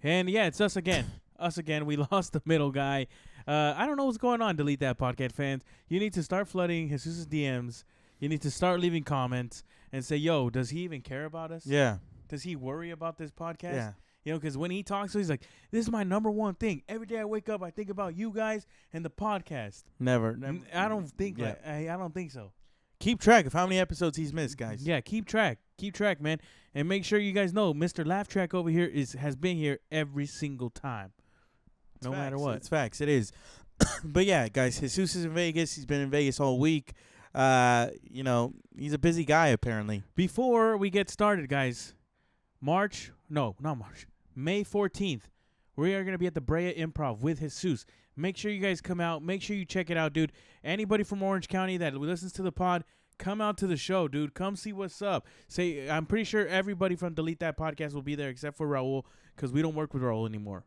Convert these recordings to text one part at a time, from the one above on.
And yeah, it's us again. Us again. We lost the middle guy. I don't know what's going on, Delete That Podcast fans. You need to start flooding Jesus' DMs. You need to start leaving comments and say, yo, does he even care about us? Yeah. Does he worry about this podcast? Yeah. You know, because when he talks, he's like, this is my number one thing. Every day I wake up, I think about you guys and the podcast. Never. I don't think I don't think so. Keep track of how many episodes he's missed, guys. Yeah, keep track. Keep track, man. And make sure you guys know Mr. Laugh Track over here has been here every single time. No matter what. It's facts. It is. But yeah, guys, Jesus is in Vegas. He's been in Vegas all week. You know, he's a busy guy, apparently. Before we get started, guys, May 14th, we are going to be at the Brea Improv with Jesus. Make sure you guys come out. Make sure you check it out, dude. Anybody from Orange County that listens to the pod, come out to the show, dude. Come see what's up. I'm pretty sure everybody from Delete That Podcast will be there except for Raul, because we don't work with Raul anymore.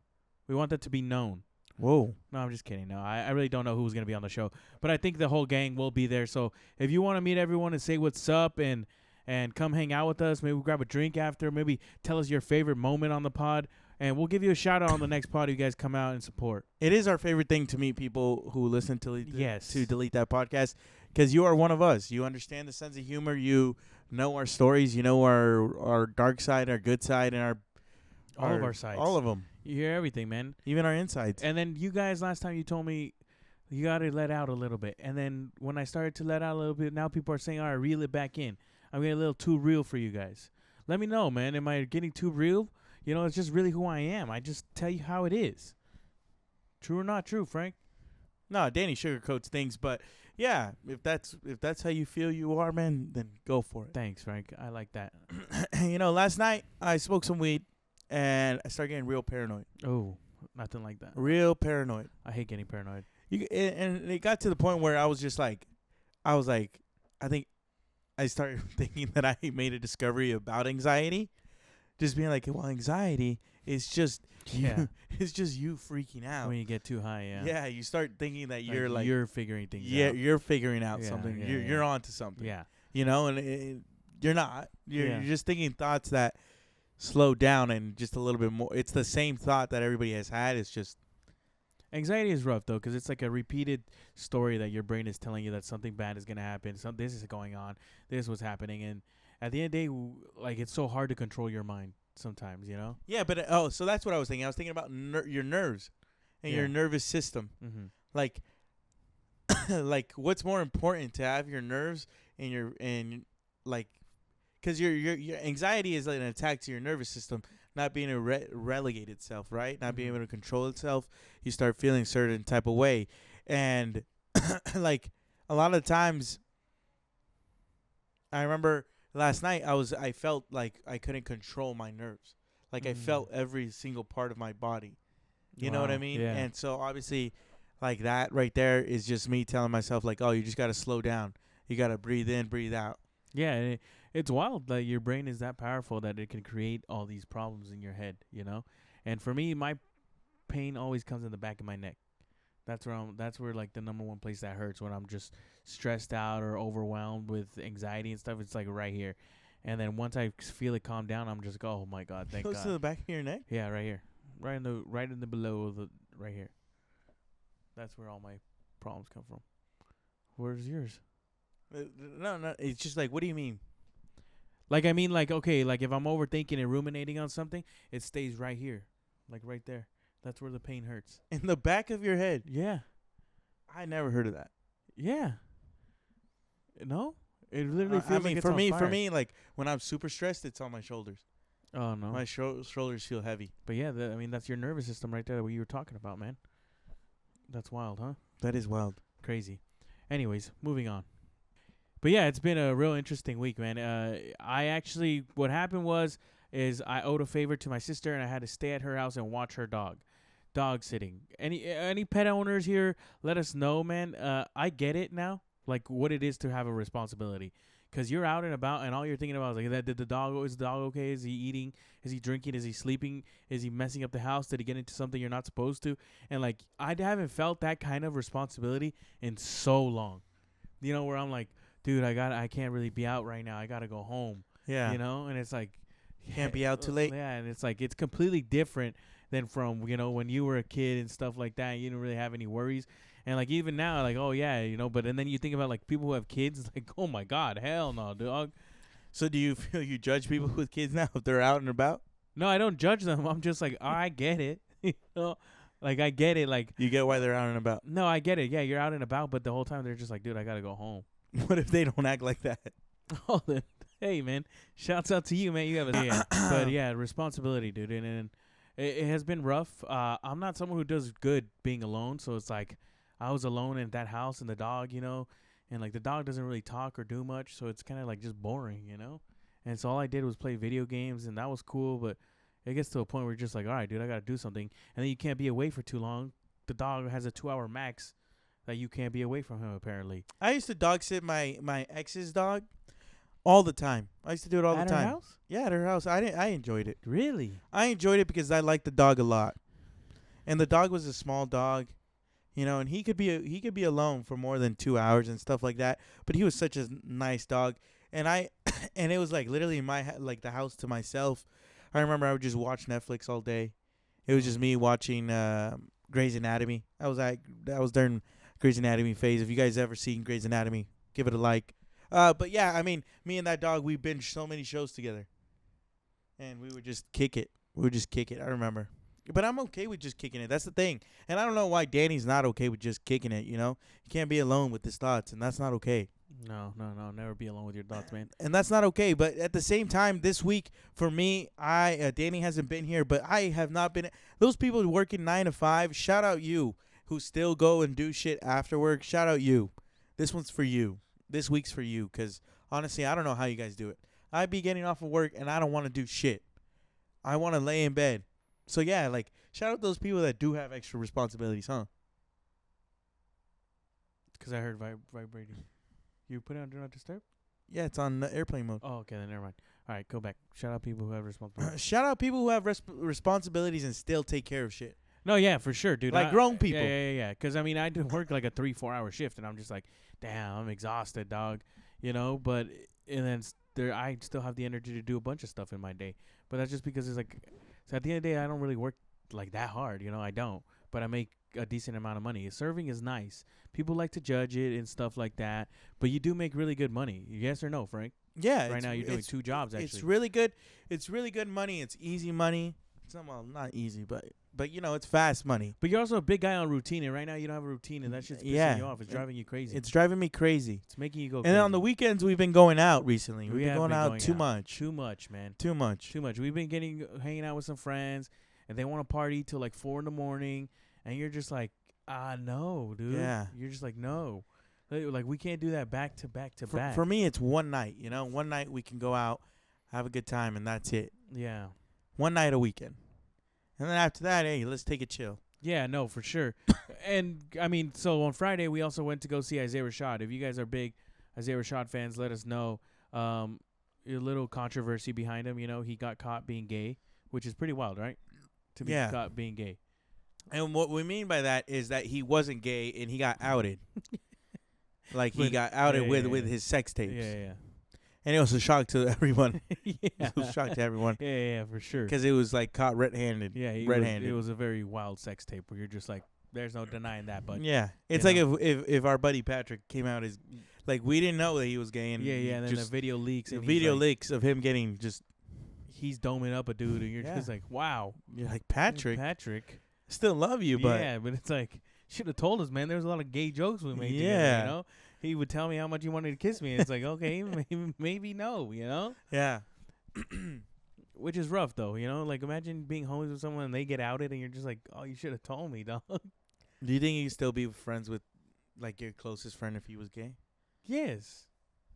We want that to be known. Whoa. No, I'm just kidding. No, I really don't know who's going to be on the show. But I think the whole gang will be there. So if you want to meet everyone and say what's up and come hang out with us, maybe we'll grab a drink after, maybe tell us your favorite moment on the pod, and we'll give you a shout out on the next pod if you guys come out and support. It is our favorite thing to meet people who listen to Delete That Podcast, because you are one of us. You understand the sense of humor. You know our stories. You know our dark side, our good side, and all of our sides. All of them. You hear everything, man. Even our insides. And then you guys, last time you told me you got to let out a little bit. And then when I started to let out a little bit, now people are saying, all right, reel it back in. I'm getting a little too real for you guys. Let me know, man. Am I getting too real? You know, it's just really who I am. I just tell you how it is. True or not true, Frank? No, Danny sugarcoats things, but yeah, if that's how you feel you are, man, then go for it. Thanks, Frank. I like that. You know, last night I smoked some weed and I started getting real paranoid. Oh, nothing like that. Real paranoid. I hate getting paranoid. And it got to the point where I was like, I think I started thinking that I made a discovery about anxiety. Just being like, well, anxiety is just it's just you freaking out. When you get too high, yeah. Yeah, you start thinking that you're figuring things out. Yeah, you're figuring out something. You're onto something. Yeah. You know, and you're not. You're just thinking thoughts that slow down and just a little bit more. It's the same thought that everybody has had. It's just anxiety is rough, though, because it's like a repeated story that your brain is telling you that something bad is going to happen. This is going on. This was happening. And at the end of the day, like, it's so hard to control your mind sometimes, you know? Yeah, but, so that's what I was thinking. I was thinking about your nerves and your nervous system. Mm-hmm. Like, like, what's more important, to have your nerves and like, because your anxiety is like an attack to your nervous system, not being able to relegate itself, right? Not being able to control itself. You start feeling a certain type of way. And like a lot of times, I remember last night I felt like I couldn't control my nerves. Like I felt every single part of my body. You know what I mean? Yeah. And so obviously like that right there is just me telling myself like, oh, you just got to slow down. You got to breathe in, breathe out. Yeah, it's wild that your brain is that powerful that it can create all these problems in your head, you know? And for me, my pain always comes in the back of my neck. That's where like the number one place that hurts when I'm just stressed out or overwhelmed with anxiety and stuff. It's like right here. And then once I feel it calm down, I'm just oh my God, thank God. Close to the back of your neck? Yeah, right here. Right in the below of the right here. That's where all my problems come from. Where's yours? No, it's just like, what do you mean? Like, I mean, like, okay, like if I'm overthinking and ruminating on something, it stays right here, like right there. That's where the pain hurts. In the back of your head? Yeah. I never heard of that. Yeah. No? It literally feels like it's for on me, fire. For me, like when I'm super stressed, it's on my shoulders. Oh, no. My shoulders feel heavy. But yeah, I mean, that's your nervous system right there that you were talking about, man. That's wild, huh? That is wild. Crazy. Anyways, moving on. But yeah, it's been a real interesting week, man. What happened is I owed a favor to my sister, and I had to stay at her house and watch her dog sitting. Any pet owners here, let us know, man. I get it now, like what it is to have a responsibility, because you're out and about, and all you're thinking about is like, is the dog okay? Is he eating? Is he drinking? Is he sleeping? Is he messing up the house? Did he get into something you're not supposed to? And like, I haven't felt that kind of responsibility in so long, you know, where I'm like, dude, I can't really be out right now. I gotta go home. Yeah. You know, and it's like, Can't be out too late. Yeah, and it's like it's completely different than from when you were a kid and stuff like that. You didn't really have any worries, and like even now, like oh yeah, But and then you think about like people who have kids, it's like oh my god, hell no, dog. So do you feel you judge people with kids now if they're out and about? No, I don't judge them. I'm just like I get it, Like I get it. Like you get why they're out and about. No, I get it. Yeah, you're out and about, but the whole time they're just like, dude, I gotta go home. What if they don't act like that? Oh, then, hey man, shouts out to you, man. You have a but yeah, responsibility, dude, and it has been rough. I'm not someone who does good being alone, so it's like I was alone in that house and the dog, and like the dog doesn't really talk or do much, so it's kind of like just boring, And so all I did was play video games, and that was cool, but it gets to a point where you're just like, all right, dude, I gotta do something, and then you can't be away for too long. The dog has a 2-hour max that you can't be away from him, apparently. I used to dog sit my ex's dog all the time. I used to do it all the time. At her house? Yeah, at her house. I enjoyed it. Really? I enjoyed it because I liked the dog a lot, and the dog was a small dog, and he could be alone for more than 2 hours and stuff like that. But he was such a nice dog, and and it was like literally like the house to myself. I remember I would just watch Netflix all day. It was just me watching Grey's Anatomy. That was during Grey's Anatomy phase. If you guys ever seen Grey's Anatomy, give it a like. But yeah, I mean, me and that dog, we binged so many shows together, and we would just kick it. I remember. But I'm okay with just kicking it. That's the thing. And I don't know why Danny's not okay with just kicking it, You can't be alone with his thoughts, and that's not okay. No. Never be alone with your thoughts, man. And that's not okay. But at the same time, this week, for me, Danny hasn't been here, but I have not been. Those people working 9 to 5, shout out you, who still go and do shit after work. Shout out you. This one's for you. This week's for you, because honestly, I don't know how you guys do it. I be getting off of work, and I don't want to do shit. I want to lay in bed. So, yeah, like, shout out those people that do have extra responsibilities, huh? Because I heard vibrating. You put it on Do Not Disturb? Yeah, it's on airplane mode. Oh, okay, then never mind. All right, go back. Shout out people who have responsibilities. Shout out people who have responsibilities and still take care of shit. No, yeah, for sure, dude. Like grown people. Yeah. Because, I mean, I do work like a 3-4 hour shift, and I'm just like, damn, I'm exhausted, dog. But, and then I still have the energy to do a bunch of stuff in my day. But that's just because it's like, so at the end of the day, I don't really work like that hard, I don't. But I make a decent amount of money. Serving is nice. People like to judge it and stuff like that. But you do make really good money. Yes or no, Frank? Yeah. Right now you're doing 2 jobs, actually. It's really good. It's really good money. It's easy money. It's not easy, but it's fast money. But you're also a big guy on routine, and right now you don't have a routine, and that's just pissing you off. It's driving you crazy. It's driving me crazy. It's making you go and crazy. And on the weekends, we've been going out recently. We've been going out too much. Too much, man. Too much. We've been hanging out with some friends, and they want to party till like 4 a.m, and you're just like, no, dude. Yeah. You're just like, no. Like, we can't do that back to back to back. For me, it's one night, One night we can go out, have a good time, and that's it. Yeah. One night a weekend. And then after that, hey, let's take a chill. Yeah, no, for sure. And, I mean, so on Friday, we also went to go see Isaiah Rashad. If you guys are big Isaiah Rashad fans, let us know. A little controversy behind him, he got caught being gay, which is pretty wild, right? To be caught being gay. And what we mean by that is that he wasn't gay and he got outed. Like, he got outed with his sex tapes. Yeah. And it was a shock to everyone. Yeah. It was a shock to everyone. Yeah, for sure. Because it was, like, caught red-handed. Yeah, it was a very wild sex tape where you're just like, there's no denying that. But yeah. It's like if our buddy Patrick came out as, like, we didn't know that he was gay. And and then the video leaks. The video leaks of him getting just. He's doming up a dude, and you're just like, wow. You're like, Patrick. Still love you, but. Yeah, but it's like, should have told us, man. There's a lot of gay jokes we made together, He would tell me how much he wanted to kiss me. And it's like, okay, maybe no, Yeah. Which is rough, though, Like, imagine being homies with someone and they get outed and you're just like, oh, you should have told me, dog. Do you think you could still be friends with, like, your closest friend if he was gay? Yes.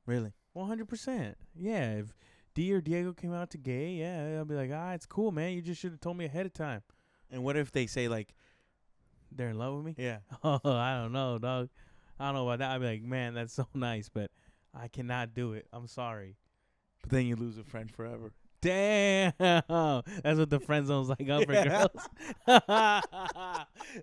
Really? 100%. Yeah. If D or Diego came out to gay, yeah, I'll be like, it's cool, man. You just should have told me ahead of time. And what if they say, like, they're in love with me? Yeah. Oh, I don't know, dog. I don't know about that. I'd be like, man, that's so nice, but I cannot do it. I'm sorry. But then you lose a friend forever. Damn. That's what the friend zone's like for girls.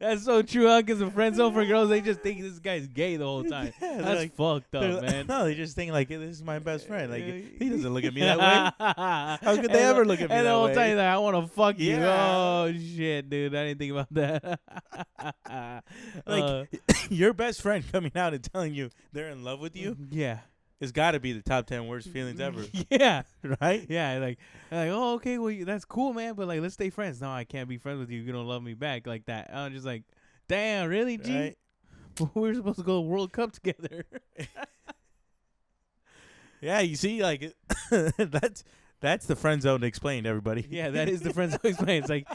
That's so true, huh? Because the friend zone for girls, they just think this guy's gay the whole time. Yeah, they're That's like- fucked they're up, like- man. No, they just think like, this is my best friend. Like, he doesn't look at me that way. How could they ever look at me and that the whole way? time, like, I want to fuck you. Yeah. Oh, shit, dude. I didn't think about that. Like, your best friend coming out and telling you they're in love with you yeah. has got to be the top 10 worst feelings ever. Yeah. Right? Yeah, like, oh, okay, well, that's cool, man, but, like, let's stay friends. No, I can't be friends with you. You don't love me back like that. I'm just like, damn, really, G? Right? We were supposed to go to World Cup together. Yeah, you see, like, that's the friend zone explained, everybody. Yeah, that is the friend zone explained. It's like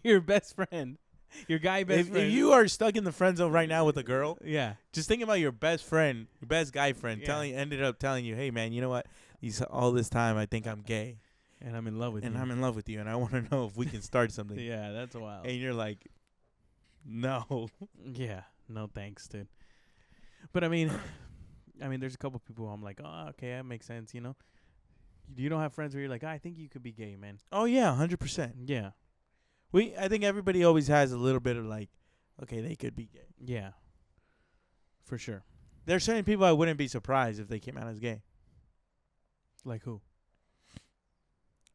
your best friend, your guy best If friend. you are stuck in the friend zone right now with a girl, yeah, just think about your best friend, your best guy friend, Yeah. ended up telling you, hey, man, you know what? All this time, I think I'm gay. and I'm in love with And you. I'm in love with you, and I want to know if we can start something. Yeah, that's wild. And you're like, no. Yeah, no thanks, dude. But I mean, there's a couple people who I'm like, oh, okay, that makes sense. You know, you don't have friends where you're like, I think you could be gay, man. Oh, yeah, 100%. Yeah, I think everybody always has a little bit of like, okay, they could be gay. yeah, for sure. There's certain people I wouldn't be surprised if they came out as gay. Like who?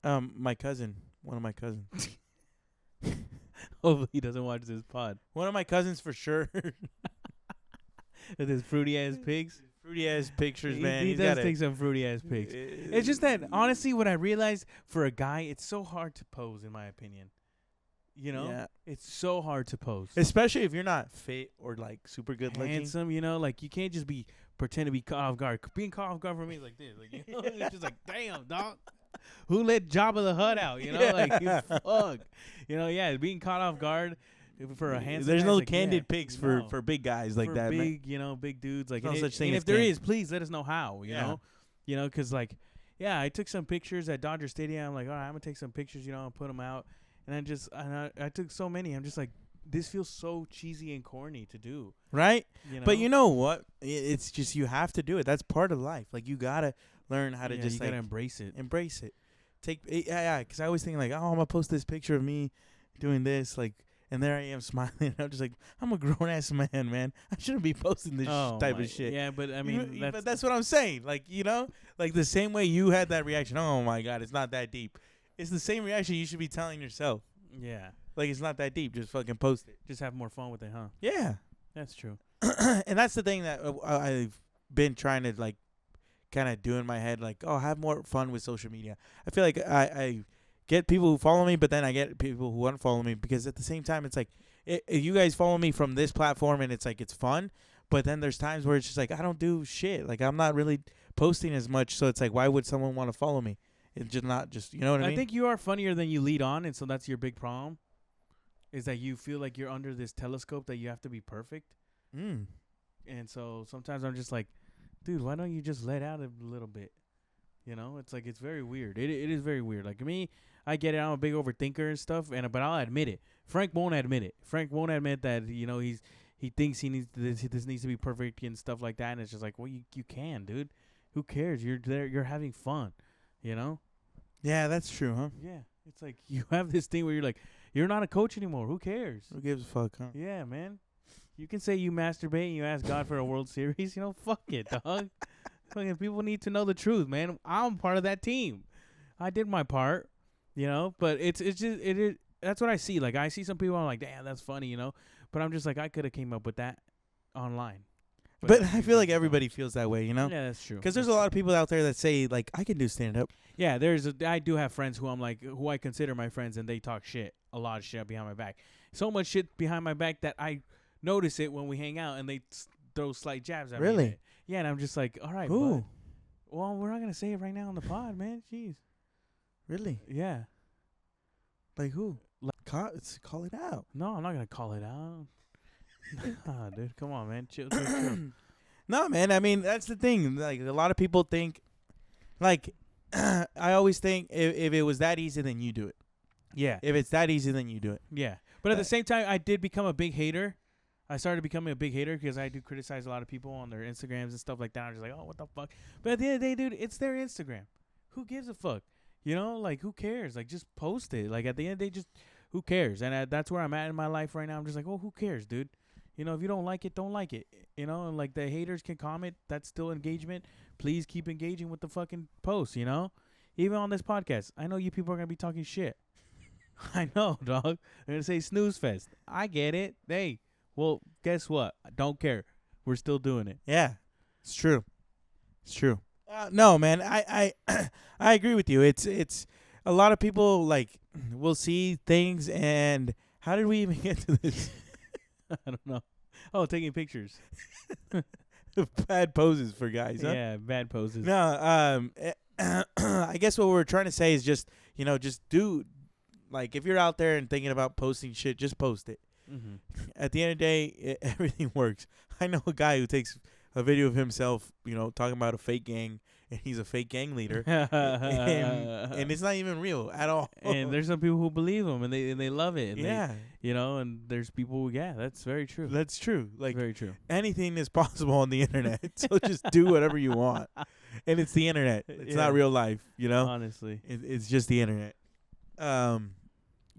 My cousin, one of my cousins. Hopefully he doesn't watch this pod. One of my cousins for sure. With his fruity ass pigs. Fruity ass pictures, man. He He's does got take some fruity ass pics. It's just that honestly, what I realized for a guy, it's so hard to pose, in my opinion. You know, Yeah. it's so hard to pose. Especially if you're not fit or like super good looking. Handsome, you know, like you can't just be pretend to be caught off guard. Being caught off guard for me is like this, like you know, it's just like damn, dog. Who let Jabba the Hutt out? You know, like fuck. You know, yeah, being caught off guard for a handsome. There's guy, no it's like, candid yeah, pics no. for big guys like for that, man. big, you know, big dudes. Like, There's no such thing and as if there can. is, please let us know how. Yeah. You know, because like, yeah, I took some pictures at Dodger Stadium. I'm like, all right, I'm gonna take some pictures, you know, and put them out. And I took so many. I'm just like, this feels so cheesy and corny to do. Right? You know? But you know what? It's just you have to do it. That's part of life. Like you gotta learn how to just you like gotta embrace it. embrace it. Yeah. Because I always think like, oh, I'm gonna post this picture of me doing this, like, and there I am smiling. I'm just like, I'm a grown ass man. I shouldn't be posting this type of shit. Yeah, but I You mean, know, but that's what I'm saying. Like, you know, like the same way you had that reaction. Oh my God, it's not that deep. It's the same reaction you should be telling yourself. yeah, Like, it's not that deep. Just fucking post it. just have more fun with it, huh? Yeah. That's true. And that's the thing that I've been trying to like kind of do in my head. Like, oh, have more fun with social media. I feel like I get people who follow me, but then I get people who unfollow me because at the same time, it's like you guys follow me from this platform and it's like it's fun. But then there's times where it's just like I don't do shit. Like I'm not really posting as much. So it's like, why would someone want to follow me? It's just not just, you know what I mean? I think you are funnier than you lead on, and so that's your big problem. Is that you feel like you're under this telescope that you have to be perfect, and so sometimes I'm just like, dude, why don't you just let out a little bit? You know, it's like it's very weird. It is very weird. Like me, I get it. I'm a big overthinker and stuff, but I'll admit it. Frank won't admit it. Frank won't admit that he thinks he needs this needs to be perfect and stuff like that. And it's just like, well, you can, dude. Who cares? You're there. You're having fun. You know. Yeah, that's true, huh? Yeah, it's like you have this thing where you're like, you're not a coach anymore. Who cares? Who gives a fuck, huh? Yeah, man. You can say you masturbate and you ask God for a World Series. You know, fuck it, dog. Fucking people need to know the truth, man. I'm part of that team. I did my part, you know. But it's just it is. That's what I see. Like I see some people, I'm like, damn, that's funny, you know. But I'm just like, I could have came up with that online. But I feel like everybody feels that way, you know? Yeah, that's true. Because there's a lot of people out there that say, like, I can do stand-up. Yeah, I do have friends who I'm like, who I consider my friends, and they talk shit, a lot of shit behind my back. So much shit behind my back that I notice it when we hang out, and they throw slight jabs at me. Really? Yeah, and I'm just like, all right, Who? bud. Well, we're not gonna say it right now on the pod, man. Jeez. Really? Yeah. Like who? Call it out. No, I'm not gonna call it out. Nah, dude, come on, man. Chill. No, man. I mean, that's the thing. Like, a lot of people think, like, I always think if it was that easy, then you do it. Yeah. If it's that easy, then you do it. Yeah. But at the same time, I did become a big hater. I started becoming a big hater because I do criticize a lot of people on their Instagrams and stuff like that. I'm just like, oh, what the fuck? But at the end of the day, dude, it's their Instagram. Who gives a fuck? You know, like, who cares? Like, just post it. Like, at the end of the day, just who cares? And that's where I'm at in my life right now. I'm just like, oh, who cares, dude? You know, if you don't like it, don't like it. You know, and like the haters can comment. That's still engagement. Please keep engaging with the fucking posts, you know? Even on this podcast. I know you people are going to be talking shit. I know, dog. They're going to say snooze fest. I get it. Hey, well, guess what? I don't care. We're still doing it. Yeah, it's true. It's true. No, man, I agree with you. It's a lot of people like will see things and how did we even get to this? I don't know. Oh, taking pictures. Bad poses for guys, huh? Yeah, bad poses. No, I guess what we're trying to say is just, just do, like, if you're out there and thinking about posting shit, just post it. Mm-hmm. At the end of the day, everything works. I know a guy who takes a video of himself, talking about a fake gang, and he's a fake gang leader, and it's not even real at all. And there's some people who believe him, and they love it. And yeah. and there's people, that's very true. That's true. Like, very true. Anything is possible on the internet, so just do whatever you want. And it's the internet. It's not real life, Honestly. It's just the internet.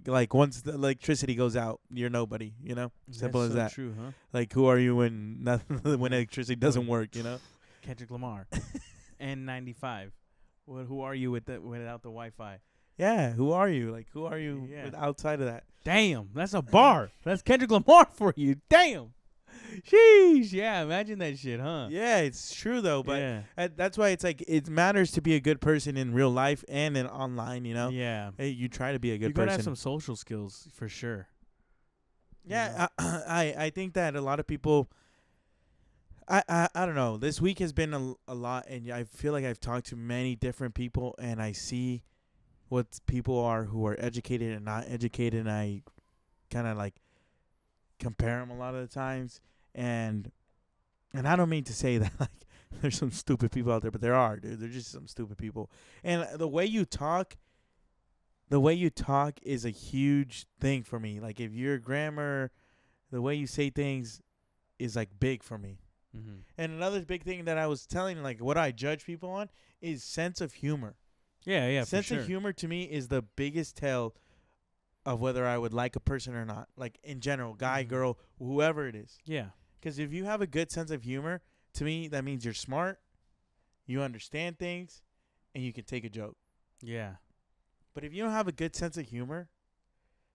Like, once the electricity goes out, you're nobody, Simple That's as so that. True, huh? Like, who are you when when electricity doesn't work, Kendrick Lamar. N95. Who are you without the Wi-Fi? Yeah, who are you? Like, who are you outside of that? Damn, that's a bar. That's Kendrick Lamar for you. Damn. Sheesh. Yeah, imagine that shit, huh? Yeah, it's true, though. But that's why it's like it matters to be a good person in real life and in online, Yeah. Hey, you try to be a good You person. gotta have some social skills for sure. Yeah, I think that a lot of people... I don't know. This week has been a lot, and I feel like I've talked to many different people, and I see what people are who are educated and not educated, and I kind of like compare them a lot of the times, and I don't mean to say that like there's some stupid people out there, but there are, dude. There's just some stupid people, and the way you talk is a huge thing for me. Like, if your grammar, the way you say things is like big for me. Mm-hmm. And another big thing that I was telling, like, what I judge people on is sense of humor. Yeah, Sense for sure. of humor to me is the biggest tell of whether I would like a person or not. Like, in general, guy, girl, whoever it is. Yeah. Because if you have a good sense of humor, to me, that means you're smart, you understand things, and you can take a joke. Yeah. But if you don't have a good sense of humor,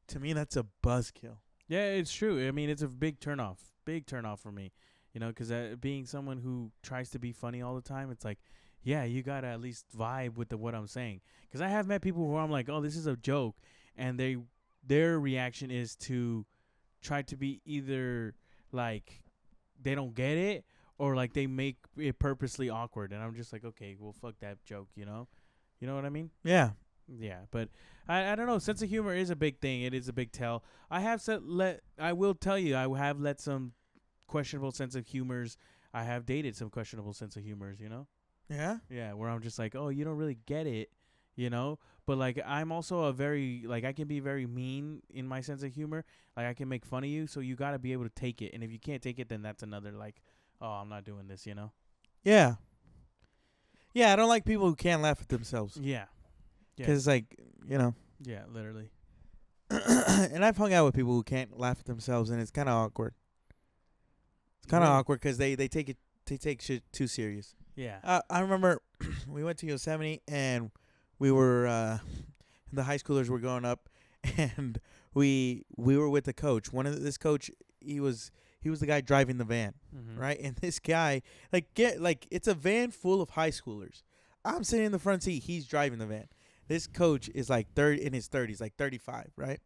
to me, that's a buzzkill. Yeah, it's true. I mean, it's a big turnoff. Big turnoff for me. Because being someone who tries to be funny all the time, it's like, yeah, you got to at least vibe with what I'm saying. Because I have met people who I'm like, oh, this is a joke. And their reaction is to try to be either like they don't get it or like they make it purposely awkward. And I'm just like, okay, well, fuck that joke, You know what I mean? Yeah. Yeah, but I don't know. Sense of humor is a big thing. It is a big tell. I will tell you, I have let some questionable sense of humors. I have dated some questionable sense of humors, Yeah? Yeah, where I'm just like, oh, you don't really get it, But, like, I'm also I can be very mean in my sense of humor. Like, I can make fun of you, so you got to be able to take it. And if you can't take it, then that's another, like, oh, I'm not doing this, Yeah. Yeah, I don't like people who can't laugh at themselves. Yeah. Because, like, Yeah, literally. And I've hung out with people who can't laugh at themselves, and it's kind of awkward. It's kind of awkward because they take shit too serious. Yeah. I remember we went to Yosemite, and we were the high schoolers were going up, and we were with the coach. This coach, he was the guy driving the van, right? And this guy, it's a van full of high schoolers. I'm sitting in the front seat. He's driving the van. This coach is like in his 30s, like 35, right?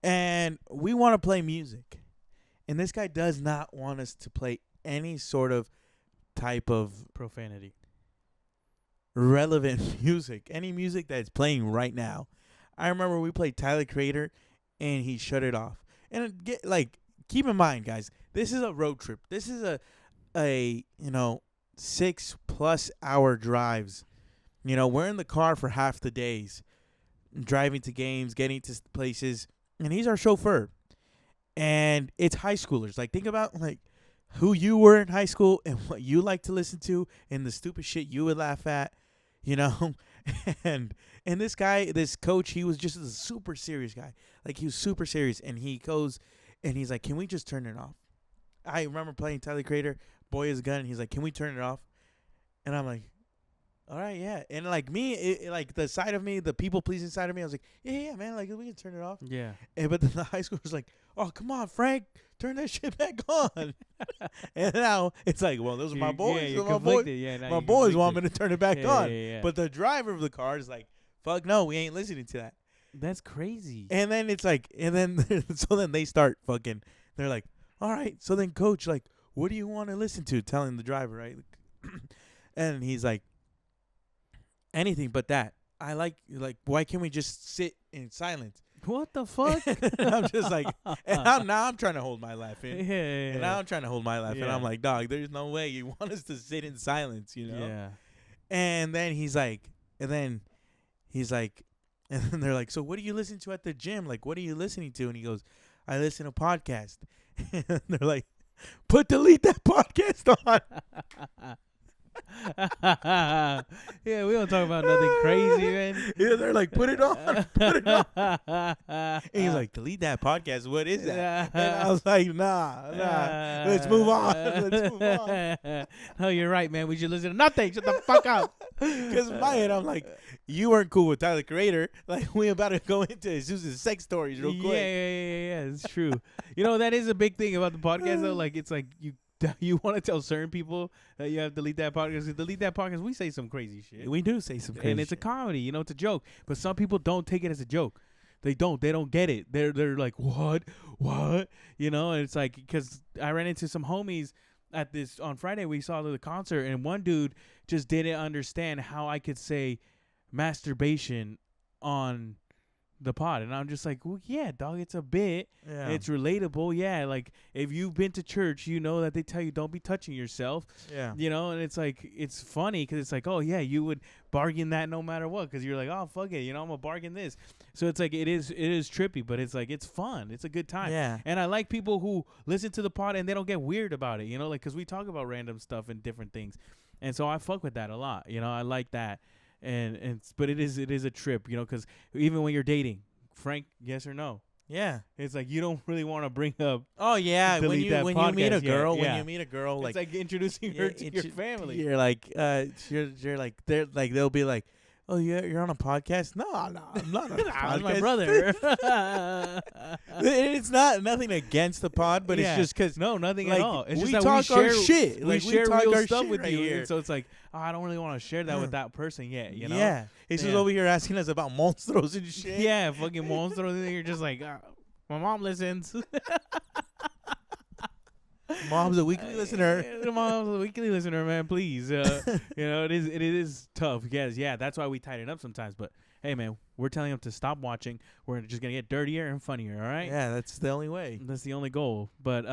And we want to play music. And this guy does not want us to play any sort of type of profanity, relevant music, any music that's playing right now. I remember we played Tyler Creator, and he shut it off. And keep in mind, guys, this is a road trip. This is a 6+ hour drives. We're in the car for half the days, driving to games, getting to places, and he's our chauffeur. And it's high schoolers. Like, think about, who you were in high school and what you like to listen to and the stupid shit you would laugh at, and And this guy, this coach, he was just a super serious guy. Like, he was super serious. And he goes, and he's like, can we just turn it off? I remember playing Tyler Creator, Boy Is Gun. And he's like, can we turn it off? And I'm like, all right, yeah. And like me, like the side of me, the people-pleasing side of me, I was like, yeah, man, like we can turn it off. Yeah. And but then the high school was like, oh, come on, Frank, turn that shit back on. And now it's like, well, those are my boys. Yeah, you're my boys, conflicted. Yeah, my boys want me to turn it back on. Yeah. But the driver of the car is like, fuck no, we ain't listening to that. That's crazy. And then it's like, and then so then they start fucking. They're like, all right, so then coach, like, what do you want to listen to? Telling the driver, right? And he's like, anything but that. I like, why can't we just sit in silence? What the fuck? And I'm just like, and now I'm trying to hold my laugh in. Yeah. And now I'm trying to hold my laugh, and Yeah. I'm like, dog, there's no way you want us to sit in silence, you know? Yeah. And then he's like, and then they're like, so what do you listen to at the gym? Like, what are you listening to? And he goes, I listen to podcasts. And they're like, delete that podcast on. Yeah, we don't talk about nothing crazy, man. Yeah, they're like, put it on. Put it on. And he's like, delete that podcast. What is that? And I was like, nah. Let's move on. Let's move on. No, you're right, man. We should listen to nothing. Shut the fuck up. Because in my head, I'm like, you weren't cool with Tyler Creator. Like, we about to go into Jesus' sex stories real quick. Yeah. It's true. You know, that is a big thing about the podcast, though. Like, it's like you want to tell certain people that you have to delete that podcast. 'Cause delete that podcast, we say some crazy shit. We do say some crazy and it's shit. a comedy, you know, it's a joke. But some people don't take it as a joke. They don't get it. They're like, what, you know? And it's like, because I ran into some homies at this on Friday. We saw the concert, and one dude just didn't understand how I could say masturbation on the pod. And I'm just like, well, yeah, dog, it's a bit. Yeah. It's relatable. Yeah, like if you've been to church, you know that they tell you don't be touching yourself. Yeah. You know, and it's like, it's funny because it's like, oh yeah, you would bargain that no matter what, because you're like, oh fuck it, you know, I'm gonna bargain this. So it's like, it is trippy, but it's like, it's fun. It's a good time. Yeah. And I like people who listen to the pod and they don't get weird about it, you know, like, because we talk about random stuff and different things, and so I fuck with that a lot. You know, I like that. But it is a trip, you know, because even when you're dating, Frank, yes or no? Yeah. It's like you don't really want to bring up. Oh yeah, when delete you that when you meet a podcast, girl, yeah. when you meet a girl, It's like like introducing her to your family. You're like, you're like, they're like, they'll be like, oh, you're on a podcast? No, I'm not on a podcast. That's my brother. It's nothing against the pod, but it's just because nothing like, at all. It's we just that talk we share our shit. We Like, share talk real our stuff shit with right you, here. and so it's like, oh, I don't really want to share that with that person yet. You know? Yeah. He's just over here asking us about monstros and shit. Yeah, fucking monsters. And you're just like, my mom listens. Mom's a weekly listener. Mom's a weekly listener, man. Please, you know, it is tough. Yes, yeah, that's why we tighten up sometimes. But hey, man, we're telling them to stop watching. We're just gonna get dirtier and funnier. All right? Yeah, that's the only way. That's the only goal. But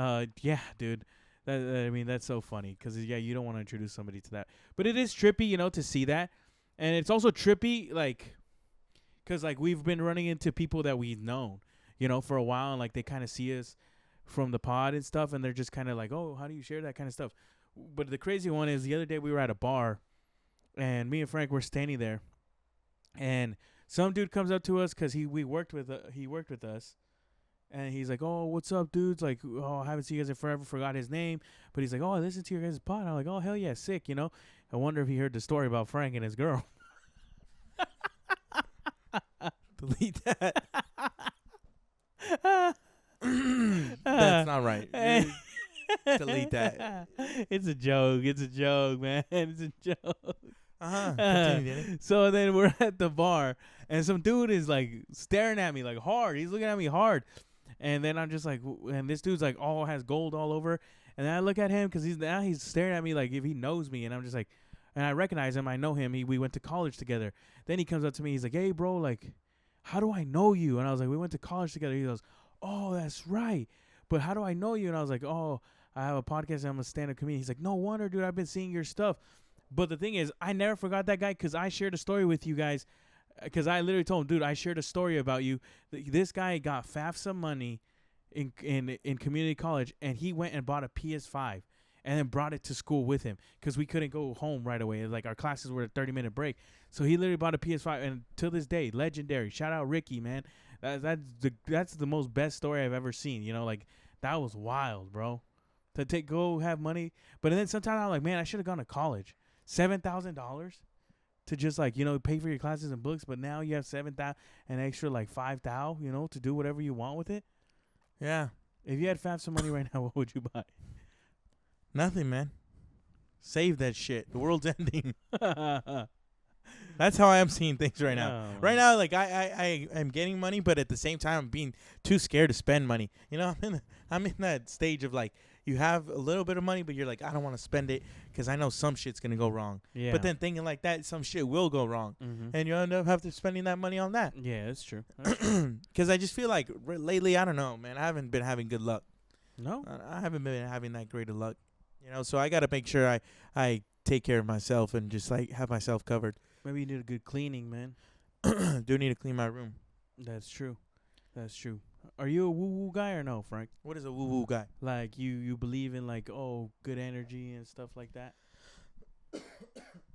yeah, dude. I mean, that's so funny because yeah, you don't want to introduce somebody to that. But it is trippy, you know, to see that, and it's also trippy, like, because like we've been running into people that we've known, you know, for a while, and like they kind of see us from the pod and stuff, and they're just kind of like, oh, how do you share that kind of stuff? But the crazy one is the other day we were at a bar, and me and Frank were standing there, and some dude comes up to us because he worked with us, and he's like, oh, what's up, dudes? Like, oh, I haven't seen you guys in forever. Forgot his name, but he's like, oh, I listened to your guys' pod. I'm like, oh, hell yeah, sick, you know. I wonder if he heard the story about Frank and his girl. Delete that. That's not right. Delete that. It's a joke. It's a joke, man. It's a joke. Continue, So then we're at the bar, and some dude is like staring at me like hard. He's looking at me hard, and then I'm just like, and this dude's like all has gold all over, and then I look at him because he's staring at me like if he knows me, and I'm just like, and I recognize him. I know him. We went to college together. Then he comes up to me. He's like, hey, bro, like, how do I know you? And I was like, we went to college together. He goes, oh, that's right. But how do I know you? And I was like, oh, I have a podcast and I'm a stand-up comedian. He's like, no wonder, dude. I've been seeing your stuff. But the thing is, I never forgot that guy because I shared a story with you guys. Because I literally told him, dude, I shared a story about you. This guy got FAFSA money in community college, and he went and bought a PS5. and then brought it to school with him because we couldn't go home right away. Like our classes were a 30-minute break. So he literally bought a PS5, and to this day, legendary. Shout out Ricky, man. That's the most best story I've ever seen. You know, like that was wild, bro. To go have money, but then sometimes I'm like, man, I should have gone to college. $7,000 to just like, you know, pay for your classes and books, but now you have 7,000 and extra like 5,000, you know, to do whatever you want with it. Yeah. If you had some money right now, what would you buy? Nothing, man. Save that shit. The world's ending. That's how I am seeing things right now. Oh. Right now, like I am getting money, but at the same time, I'm being too scared to spend money. You know, I'm in that stage of like, you have a little bit of money, but you're like, I don't want to spend it because I know some shit's gonna go wrong. Yeah. But then thinking like that, some shit will go wrong, and you end up having to spending that money on that. Yeah, that's true. Because I just feel like lately, I don't know, man. I haven't been having good luck. No, I haven't been having that great of luck. You know, so I got to make sure I take care of myself and just like have myself covered. maybe you need a good cleaning, man. Do need to clean my room. That's true. That's true. Are you a woo-woo guy or no, Frank? What is a woo-woo guy? Like you believe in like, oh, good energy and stuff like that?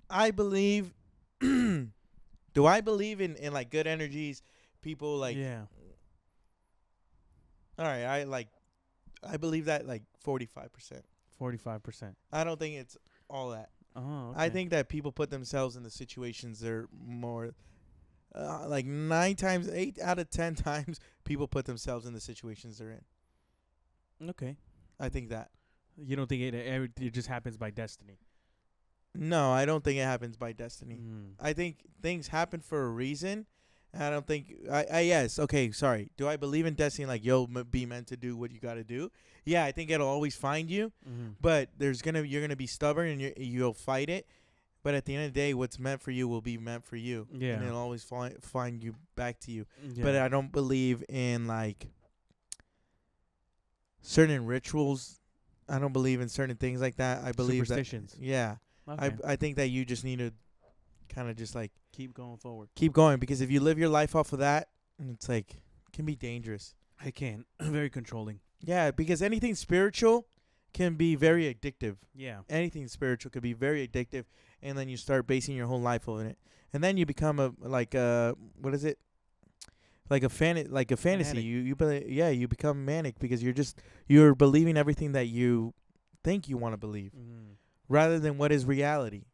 I believe. Do I believe in like good energies? People like. Yeah. All right, I believe that like 45%. 45%. I don't think it's all that. Oh, okay. I think that people put themselves in the situations they're more. Like 8 out of 10 times, people put themselves in the situations they're in. Okay. I think that. You don't think it just happens by destiny? No, I don't think it happens by destiny. Mm. I think things happen for a reason. I don't think yes, okay, sorry. Do I believe in destiny like you'll be meant to do what you got to do? Yeah, I think it'll always find you, but you're going to be stubborn and you'll fight it. But at the end of the day, what's meant for you will be meant for you. Yeah. And it'll always find you back to you. Yeah. But I don't believe in like certain rituals. I don't believe in certain things like that. I believe superstitions. Yeah. Okay. I think that you just need to kind of just like Keep going forward. keep going, because if you live your life off of that, it's like it can be dangerous. I can. Very controlling. Yeah, because anything spiritual can be very addictive. Yeah. Anything spiritual could be very addictive, and then you start basing your whole life on it, and then you become what is it? Like a fantasy. Manic. You become manic because you're believing everything that you think you want to believe, rather than what is reality.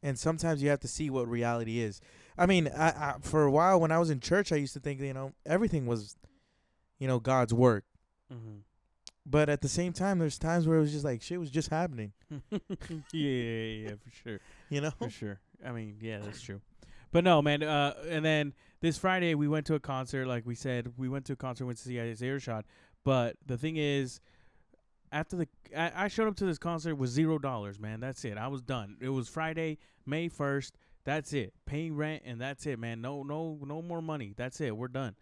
And sometimes you have to see what reality is. I mean, I for a while when I was in church, I used to think, everything was, God's work. But at the same time, there's times where it was just like shit was just happening. Yeah, for sure. For sure. I mean, yeah, that's true. But no, man. And then this Friday we went to a concert. Like we said, went to see Isaiah Rashad. But the thing is, after I showed up to this concert with $0, man. That's it. I was done. It was Friday, May 1st. That's it. Paying rent and that's it, man. No more money. That's it. We're done.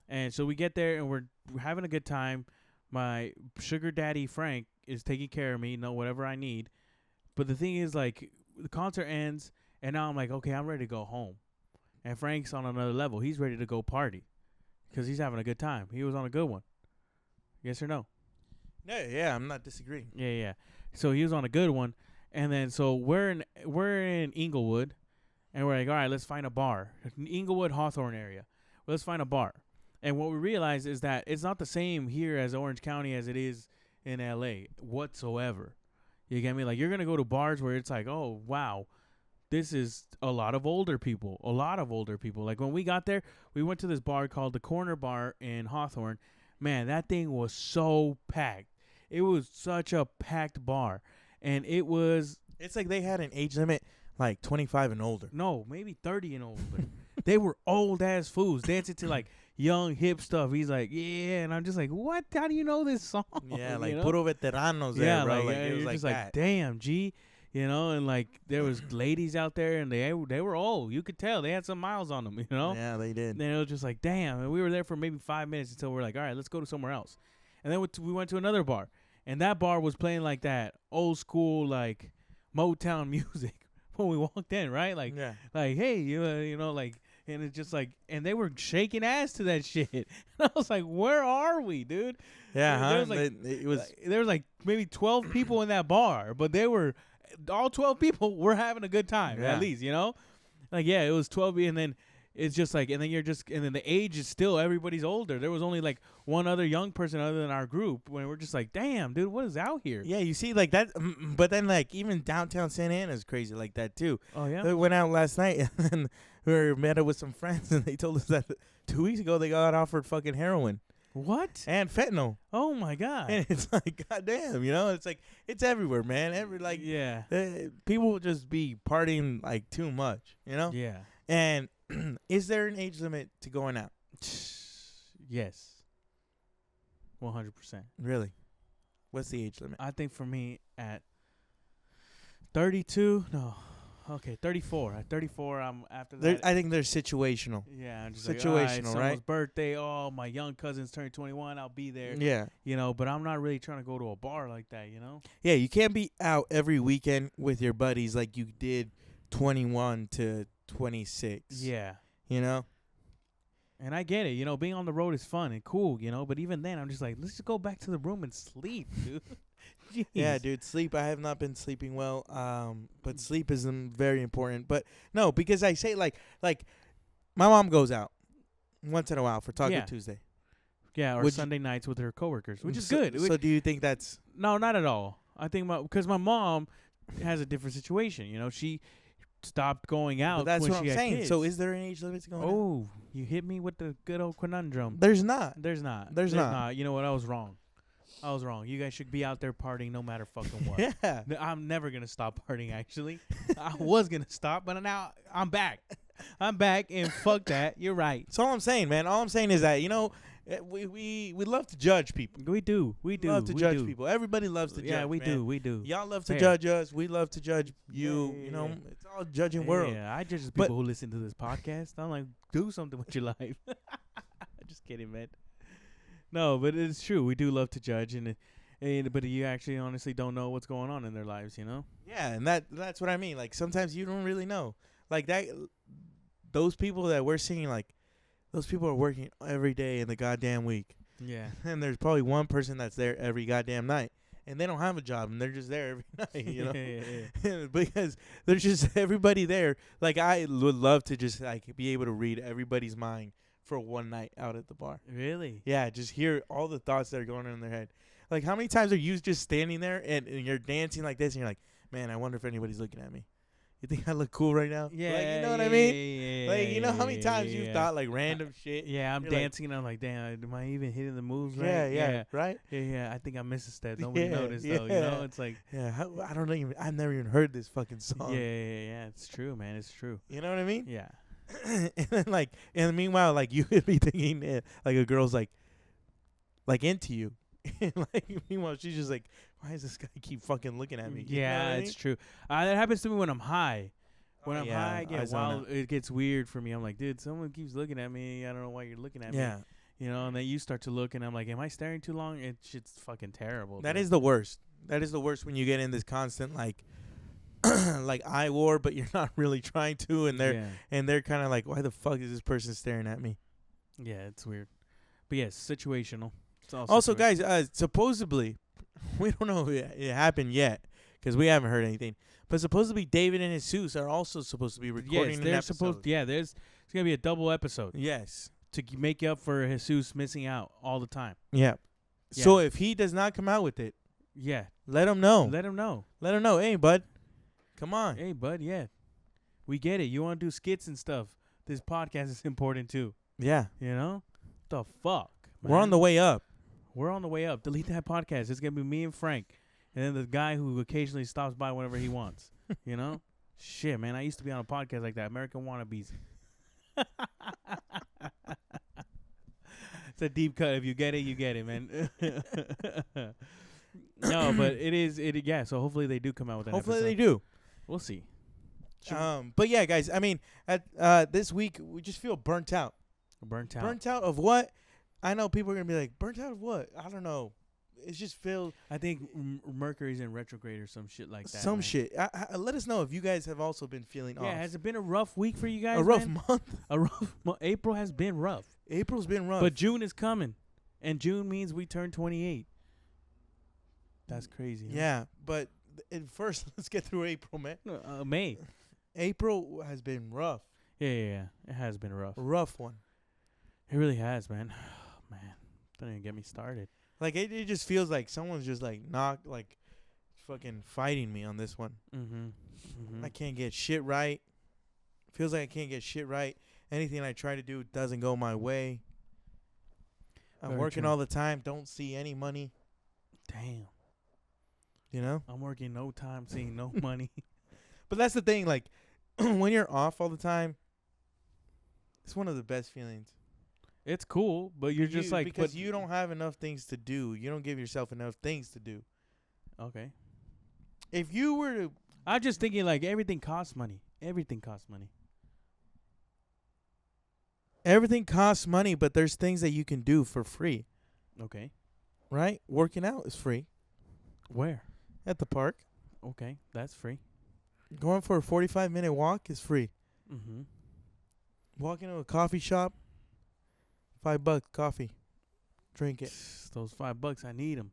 And so we get there and we're having a good time. My sugar daddy Frank is taking care of me, whatever I need. But the thing is, like, the concert ends and now I'm like, okay, I'm ready to go home. And Frank's on another level. He's ready to go party because he's having a good time. He was on a good one. Yes or no? Yeah, I'm not disagreeing. Yeah. So he was on a good one, and then so we're in Inglewood, and we're like, all right, let's find a bar. Inglewood, Hawthorne area. Let's find a bar. And what we realize is that it's not the same here as Orange County as it is in LA whatsoever. You get me? Like, you're gonna go to bars where it's like, oh wow, this is a lot of older people. Like when we got there, we went to this bar called the Corner Bar in Hawthorne. Man, that thing was so packed. It was such a packed bar. And it's like they had an age limit like 25 and older. No, maybe 30 and older. They were old ass fools dancing to like young hip stuff. He's like, yeah, and I'm just like, what? How do you know this song? Yeah, like puro veteranos there, bro. Like it was you're like just that. like, damn, G. And like there was ladies out there and they were old. You could tell they had some miles on them, Yeah, they did. And it was just like, damn. And we were there for maybe 5 minutes until we're like, all right, let's go to somewhere else. And then we went to another bar, and that bar was playing like that old school like Motown music when we walked in, right? Like, yeah. like hey, like And it's just like, and they were shaking ass to that shit. And I was like, where are we, dude? Yeah, There was like, there was like maybe 12 people in that bar, but they were, all 12 people were having a good time, Yeah. at least, you know? Like, yeah, it was 12, and then it's just like, and then the age is still, everybody's older. There was only like one other young person other than our group, when we're just like, damn, dude, what is out here? Yeah, you see, like that, but then like even downtown Santa Ana is crazy like that too. Oh, yeah? They went out last night and then we met up with some friends and they told us that 2 weeks ago they got offered fucking heroin What? and fentanyl. Oh, my God. And it's like, goddamn, you know, it's like, it's everywhere, man. Yeah. People will just be partying like too much, you know? Yeah. And is there an age limit to going out? Yes. 100%. Really? What's the age limit? I think for me at 32, no. Okay, 34. At 34, I'm after that. I think they're situational. Yeah, I'm just Situational, like, all right, someone's right? birthday. Oh, my young cousin's turning 21. I'll be there. Yeah. You know, but I'm not really trying to go to a bar like that, you know? Yeah, you can't be out every weekend with your buddies like you did 21 to 26. Yeah. You know? And I get it. You know, being on the road is fun and cool, you know? But even then, I'm just like, let's just go back to the room and sleep, dude. Jeez. Yeah, dude, sleep. I have not been sleeping well. But sleep is very important. But no, because I say like my mom goes out once in a while for Taco Tuesday. Yeah, or Would Sunday nights with her coworkers, which is so, good. So do you think that's... No, not at all. I think because my mom has a different situation. You know, she stopped going out. But that's when what she I'm had saying. kids. So is there an age limit to going out? Oh, you hit me with the good old conundrum. There's not. There's not. There's not. You know what? I was wrong. You guys should be out there partying no matter fucking what. Yeah. I'm never going to stop partying, actually. I was going to stop, but now I'm back. I'm back, and fuck that. You're right. That's all I'm saying, man. All I'm saying is that, you know, we love to judge people. We do. We love to judge people. Everybody loves to judge. Yeah, we man. do. We do. Y'all love to Fair. judge us. We love to judge you. Yeah, You know, yeah. it's all judging world. Yeah, I judge the But- people who listen to this podcast. I'm like, do something with your life. Just kidding, man. No, but it's true. We do love to judge, but you actually honestly don't know what's going on in their lives, you know? Yeah, and that's what I mean. Like, sometimes you don't really know. Like, those people that we're seeing, like, those people are working every day in the goddamn week. Yeah. And there's probably one person that's there every goddamn night. And they don't have a job, and they're just there every night, you know? Yeah. Because there's just everybody there. Like, I would love to just, like, be able to read everybody's mind for one night out at the bar. Really? Yeah, just hear all the thoughts that are going on in their head. Like, how many times are you just standing there and you're dancing like this, and you're like, man, I wonder if anybody's looking at me. You think I look cool right now? Yeah. Like, you know what I mean? Yeah, Like, you know how many times yeah. you've thought, like, random shit? Yeah, I'm You're like- dancing, and I'm like, damn, am I even hitting the moves right? Yeah, right? Yeah, I think I missed a step. Nobody Yeah, noticed, though, you yeah. know? It's like, Yeah, I don't even, I've never even heard this fucking song. yeah, it's true, man. It's true. You know what I mean? Yeah. And then, like, and meanwhile, like, you could be thinking, like, a girl's, like into you. And, like, meanwhile, she's just like, why does this guy keep fucking looking at me? You know Yeah, what I it's mean? true. That happens to me when I'm high. When Oh, I'm yeah, high, I I get zone wild. out. It gets weird for me. I'm like, dude, someone keeps looking at me. I don't know why you're looking at me. Yeah. You know, and then you start to look, and I'm like, am I staring too long? It's shit's fucking terrible. That dude. is the worst. That is the worst when you get in this constant, like, like eye war, but you're not really trying to, and they're kind of like, why the fuck is this person staring at me? Yeah, it's weird. But yes, situational. It's all Also, situa- guys, supposedly, we don't know if it happened yet because we haven't heard anything. But supposedly, David and Jesus are also supposed to be recording yes, an they're episode. supposed. Yeah, it's gonna be a double episode Yes. to make up for Jesus missing out all the time. Yeah. Yeah. So if he does not come out with it, Yeah, let him know. let him know. Let him know. Hey, bud, come on. Hey, bud. Yeah, we get it. You want to do skits and stuff. This podcast is important too. Yeah. You know, the fuck. We're on man? the way up. We're on the way up. Delete that podcast. It's gonna be me and Frank, and then the guy who occasionally stops by whenever he wants. You know, shit, man. I used to be on a podcast like that, American Wannabes. It's a deep cut. If you get it, you get it, man. No, but it is. Yeah. So hopefully they do come out with that. Hopefully episode. they do. We'll see. But yeah, guys. I mean, at this week we just feel burnt out. Burnt out. Burnt out of what? I know people are gonna be like, burnt out of what? I don't know. it's just filled. I think Mercury's in retrograde or some shit like that. Some man. shit. Let us know if you guys have also been feeling off. Yeah, has it been a rough week for you guys? A rough man? month. A rough month. April has been rough. April's been rough. But June is coming. And June means we turn 28. That's crazy. Huh? Yeah, but first, let's get through April, man. May. April has been rough. Yeah. It has been rough. A rough one. It really has, man. Man, don't even get me started. Like, it just feels like someone's just, like, fucking fighting me on this one. I can't get shit right. Feels like I can't get shit right. Anything I try to do doesn't go my way. I'm Very working true. all the time. Don't see any money. Damn. You know? I'm working no time, seeing no money. But that's the thing. Like, when you're off all the time, it's one of the best feelings. It's cool, but you're just like... Because you don't have enough things to do. You don't give yourself enough things to do. Okay. If you were to... I'm just thinking, like, everything costs money. Everything costs money. Everything costs money, but there's things that you can do for free. Okay. Right? Working out is free. Where? At the park. Okay, that's free. Going for a 45-minute walk is free. Mm-hmm. Walking to a coffee shop, $5 coffee. Drink it. Those $5, I need them.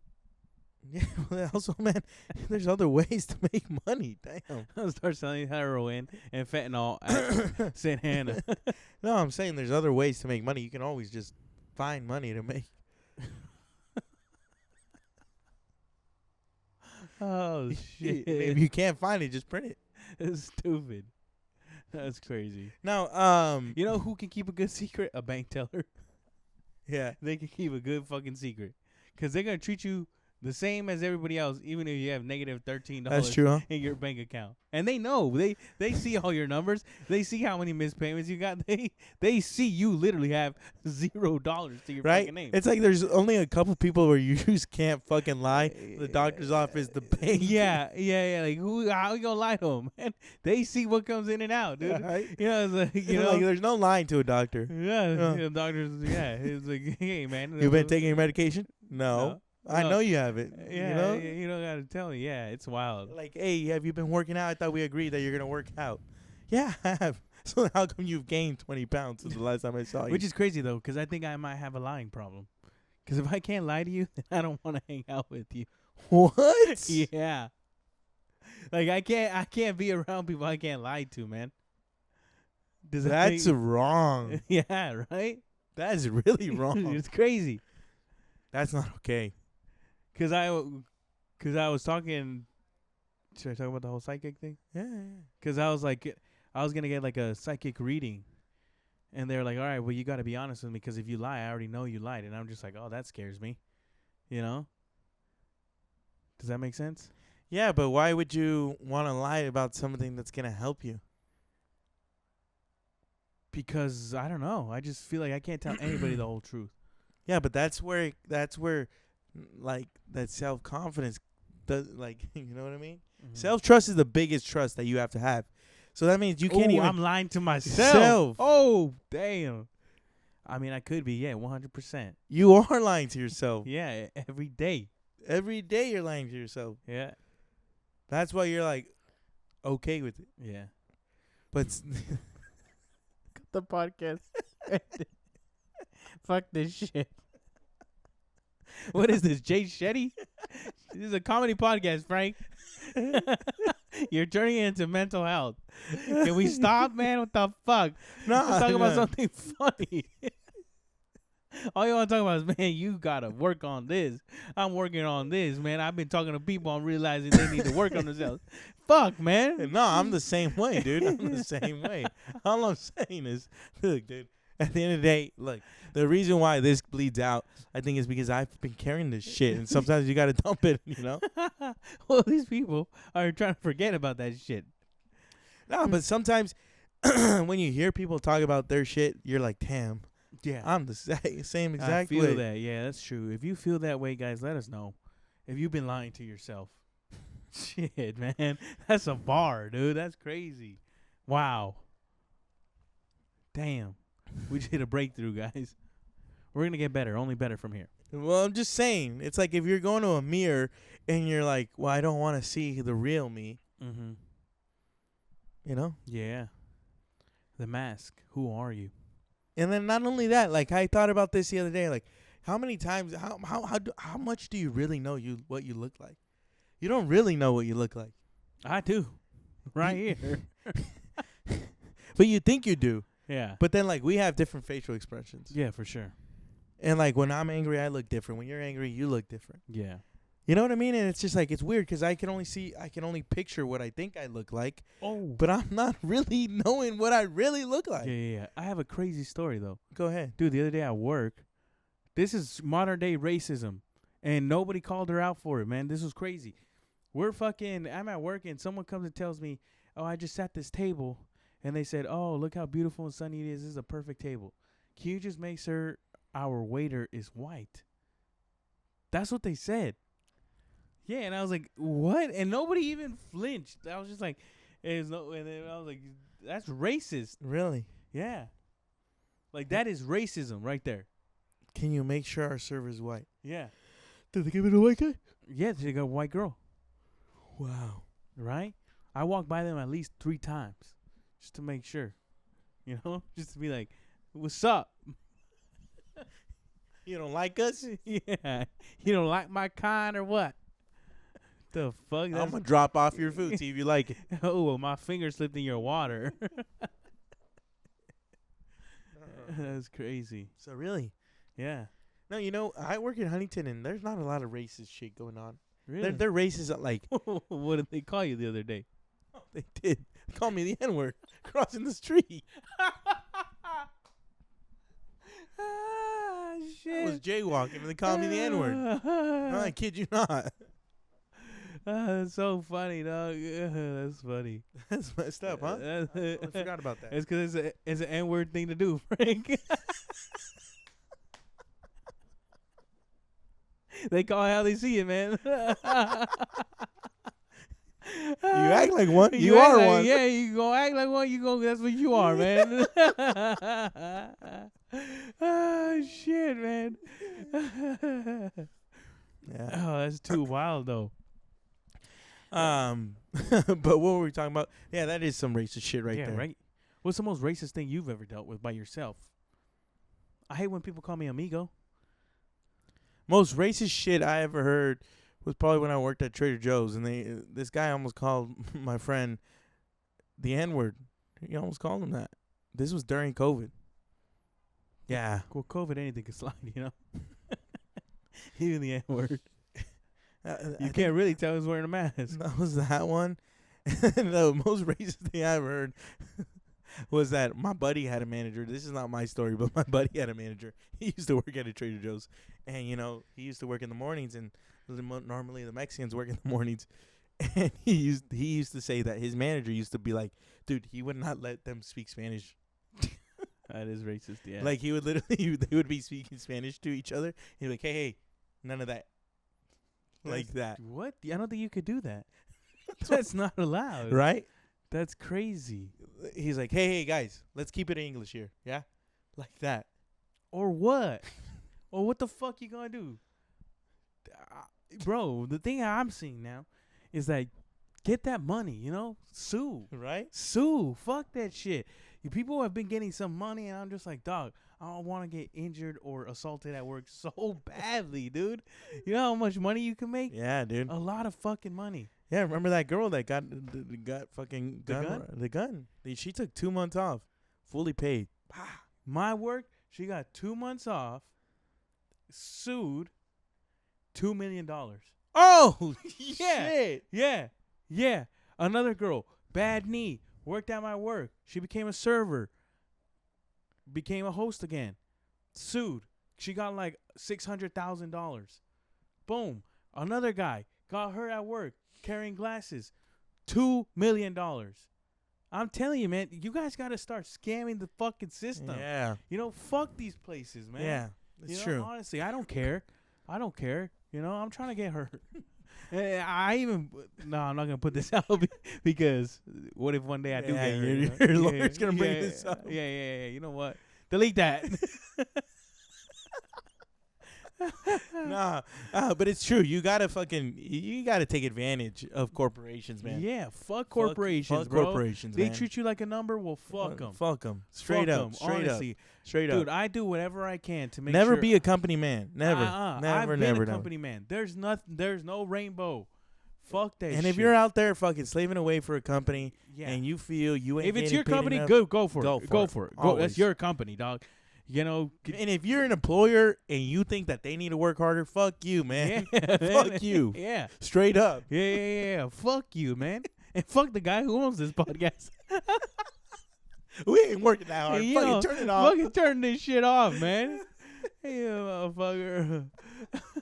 Yeah, well, also, man, there's other ways to make money. Damn. I'll start selling heroin and fentanyl at St. Hannah. No, I'm saying there's other ways to make money. You can always just find money to make. Oh, shit. If you can't find it, just print it. It's stupid. That's crazy. Now, You know who can keep a good secret? A bank teller. yeah. They can keep a good fucking secret. Because they're going to treat you the same as everybody else, even if you have negative $13 That's true, huh? in your bank account. And they know. They see all your numbers. They see how many missed payments you got. They see you literally have $0 to your Right? fucking name. It's like there's only a couple people where you just can't fucking lie. The doctor's office, the bank. Yeah. Like, how you going to lie to them, man? They see what comes in and out, dude. Right? You know, it's like, you know. Like, there's no lying to a doctor. Yeah, the doctors, it's like, hey, man. You've been taking your medication? No. I No. know you haven't. Yeah, you know? you don't got to tell me. Yeah, it's wild. Like, hey, have you been working out? I thought we agreed that you're going to work out. Yeah, I have. So how come you've gained 20 pounds since the last time I saw you? Which is crazy, though, because I think I might have a lying problem. Because if I can't lie to you, then I don't want to hang out with you. What? Yeah. Like, I can't be around people I can't lie to, man. Does that That's wrong. Yeah, right? That's really wrong. It's crazy. That's not okay. Cause I was talking. Should I talk about the whole psychic thing? Yeah. Cause I was gonna get like a psychic reading, and they're like, "All right, well, you got to be honest with me, because if you lie, I already know you lied." And I'm just like, "Oh, that scares me," you know. Does that make sense? Yeah, but why would you want to lie about something that's gonna help you? Because I don't know. I just feel like I can't tell anybody the whole truth. Yeah, but that's where like that self-confidence does, like, you know what I mean? Mm-hmm. Self-trust is the biggest trust that you have to have. So that means you can't even I'm lying to myself. Self. Oh, damn. I mean, I could be, 100%. You are lying to yourself. Yeah, every day. Every day you're lying to yourself. Yeah. That's why you're like okay with it. Yeah. But Cut the podcast. Fuck this shit. What is this, Jay Shetty? This is a comedy podcast, Frank. You're turning it into mental health. Can we stop, man? What the fuck? Let's talk about something funny. All you want to talk about is, man, you got to work on this. I'm working on this, man. I've been talking to people. I'm realizing they need to work on themselves. Fuck, man. No, I'm the same way, dude. I'm the same way. All I'm saying is, look, dude, at the end of the day, look, the reason why this bleeds out, I think, is because I've been carrying this shit, and sometimes you got to dump it, you know? Well, these people are trying to forget about that shit. No, but sometimes when you hear people talk about their shit, you're like, damn. Yeah. I'm the same exact I feel way. that. Yeah, that's true. If you feel that way, guys, let us know. If you've been lying to yourself. Shit, man. That's a bar, dude. That's crazy. Wow. Damn. We just hit a breakthrough, guys. We're going to get better. Only better from here. Well, I'm just saying. It's like if you're going to a mirror and you're like, well, I don't want to see the real me. Mm-hmm. You know? Yeah. The mask. Who are you? And then not only that, like I thought about this the other day. Like, how many times, how much do you really know what you look like? You don't really know what you look like. I do. Right here. But you think you do. Yeah. But then, like, we have different facial expressions. Yeah, for sure. And, like, when I'm angry, I look different. When you're angry, you look different. Yeah. You know what I mean? And it's just, like, it's weird because I can only picture what I think I look like. Oh. But I'm not really knowing what I really look like. Yeah. I have a crazy story, though. Go ahead. Dude, the other day at work, this is modern day racism. And nobody called her out for it, man. This was crazy. I'm at work and someone comes and tells me, oh, I just sat this table. And they said, oh, look how beautiful and sunny it is. This is a perfect table. Can you just make sure our waiter is white? That's what they said. Yeah, and I was like, what? And nobody even flinched. I was just like, and then I was like, that's racist. Really? Yeah. Like, that is racism right there. Can you make sure our server's white? Yeah. Did they give it a white guy? Yeah, they got a white girl. Wow. Right? I walked by them at least 3 times just to make sure. You know? Just to be like, what's up? You don't like us? Yeah. You don't like my kind or what? The fuck? I'm going to drop off your food, see if you like it. Oh, well, my finger slipped in your water. That's crazy. So really? Yeah. No, you know, I work in Huntington, and there's not a lot of racist shit going on. Really? They're racist at, like... What did they call you the other day? They did. Call me the N-word crossing the street. Ah, shit. I was jaywalking, and they called me the N-word. No, I kid you not. That's so funny, dog. That's funny. That's messed up, huh? I totally forgot about that. It's because it's an N-word thing to do, Frank. They call it how they see it, man. You act like one. You are one. Yeah, you gonna act like one. That's what you are, man. Oh shit, man. Yeah. Oh, that's too wild, though. But what were we talking about? Yeah, that is some racist shit right there. Right. What's the most racist thing you've ever dealt with by yourself? I hate when people call me amigo. Most racist shit I ever heard was probably when I worked at Trader Joe's, and this guy almost called my friend the N-word. He almost called him that. This was during COVID. Yeah. Well, COVID, anything can slide, you know? Even the N-word. You can't really tell who's wearing a mask. That was that one. The most racist thing I ever heard was that my buddy had a manager. This is not my story, but my buddy had a manager. He used to work at a Trader Joe's. And, you know, he used to work in the mornings, and normally the Mexicans work in the mornings. And he used to say that his manager used to be like, dude, he would not let them speak Spanish. That is racist, yeah. Like, he would literally, they would be speaking Spanish to each other. He'd be like, hey, none of that. Like that. What? I don't think you could do that. That's not allowed. Right? That's crazy. He's like, hey, guys, let's keep it in English here. Yeah? Like that. Or what? Or what the fuck you gonna do? Bro, the thing I'm seeing now is that get that money, you know? Sue. Right? Sue. Fuck that shit. You people have been getting some money, and I'm just like, dog, I don't want to get injured or assaulted at work so badly, dude. You know how much money you can make? Yeah, dude. A lot of fucking money. Yeah, remember that girl that got fucking gun? The gun. She took 2 months off, fully paid. My work, she got 2 months off, sued, $2 million. Oh, Yeah. shit. Yeah. Another girl, bad knee, worked at my work. She became a server, became a host again, sued. She got like $600,000. Boom. Another guy got hurt at work carrying glasses, $2 million. I'm telling you, man, you guys got to start scamming the fucking system. Yeah. You know, fuck these places, man. Yeah, it's You know, true. Honestly, I don't care. You know, I'm trying to get hurt. I'm not gonna put this out because what if one day I do Yeah, get hurt? your- you know? your lawyer's gonna bring this up. Yeah. You know what? Delete that. Nah, but it's true. You gotta take advantage of corporations, man. Yeah, fuck corporations, fuck bro. corporations, They man. treat you like a number. Well, fuck them. Fuck them. Straight up. Honestly. Straight up. Dude, I do whatever I can to make Never sure. be a company man. Never. I've been a company man. There's no rainbow. Fuck that shit. And if you're out there fucking slaving away for a company and you feel you ain't if it's getting your paid company, enough, go for it. Go for it. Go. That's your company, dog. You know. And if you're an employer and you think that they need to work harder, fuck you, man. Yeah, Fuck you. Yeah. Straight up. Yeah. Fuck you, man. And fuck the guy who owns this podcast. We ain't working that hard. Hey, Fucking turn it off. Fucking turn this shit off, man. Hey, you motherfucker.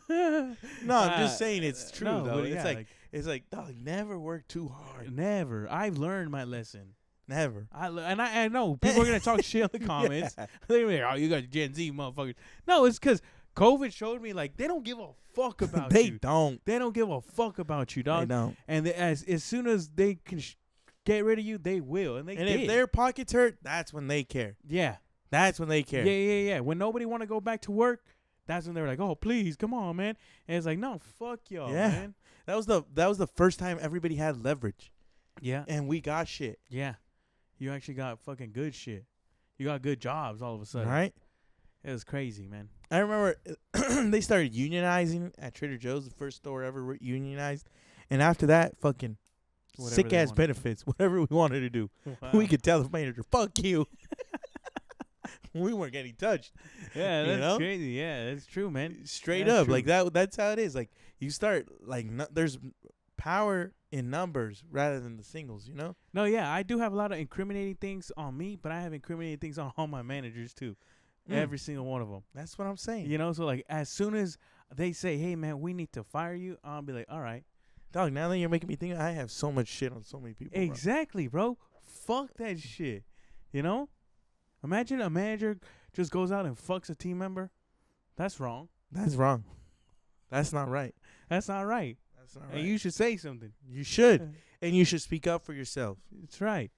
No, I'm just saying it's true, no, though. but yeah, It's like, dog, never work too hard. Never. I've learned my lesson. Never. I know people are gonna talk shit in the comments. Yeah. They're gonna be like, "Oh, you guys Gen Z motherfuckers." No, it's because COVID showed me like they don't give a fuck about They you. don't. They don't give a fuck about you, dog. They don't. And as soon as they can get rid of you, they will. And if their pockets hurt, that's when they care. yeah. That's when they care. Yeah. When nobody want to go back to work, that's when they're like, "Oh, please, come on, man." And it's like, "No, fuck y'all, man." That was the first time everybody had leverage. Yeah. And we got shit. Yeah. You actually got fucking good shit. You got good jobs all of a sudden. Right? It was crazy, man. I remember they started unionizing at Trader Joe's, the first store ever unionized. And after that, fucking sick ass benefits, whatever we wanted to do. Wow. We could tell the manager, fuck you. We weren't getting touched. Yeah, that's crazy. Yeah, that's true, man. Straight That's up. true. Like that's how it is. Like you start like there's power in numbers rather than the singles, you know? No, yeah, I do have a lot of incriminating things on me, but I have incriminating things on all my managers too. Every single one of them. That's what I'm saying. You know, so like as soon as they say, "Hey, man, we need to fire you," I'll be like, "All right." Dog, now that you're making me think, I have so much shit on so many people. Exactly, bro. Fuck that shit. You know? Imagine a manager just goes out and fucks a team member. That's wrong. That's wrong. That's not right. That's not right. That's not right. And you should say something. You should. And you should speak up for yourself. It's right.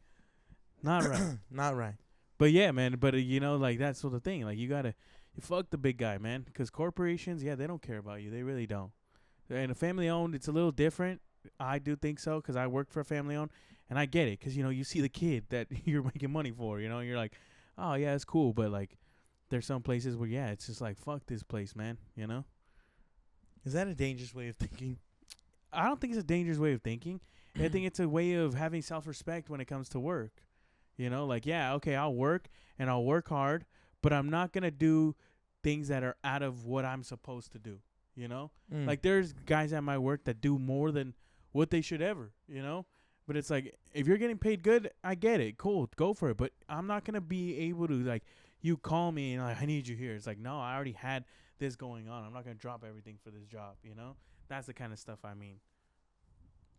Not right. Not right. But yeah, man. But you know, like that's sort of thing. Like you fuck the big guy, man. Because corporations, yeah, they don't care about you. They really don't. And a family owned, it's a little different. I do think so because I work for a family owned, and I get it because you know you see the kid that you're making money for. You know, and you're like, oh yeah, it's cool. But like, there's some places where yeah, it's just like fuck this place, man. You know. Is that a dangerous way of thinking? I don't think it's a dangerous way of thinking. I think it's a way of having self-respect when it comes to work. You know, like, yeah, okay, I'll work and I'll work hard, but I'm not going to do things that are out of what I'm supposed to do, you know? Like, there's guys at my work that do more than what they should ever, you know? But it's like, if you're getting paid good, I get it. Cool, go for it. But I'm not going to be able to, like, you call me and, like, I need you here. It's like, no, I already had this going on. I'm not going to drop everything for this job, you know? That's the kind of stuff I mean.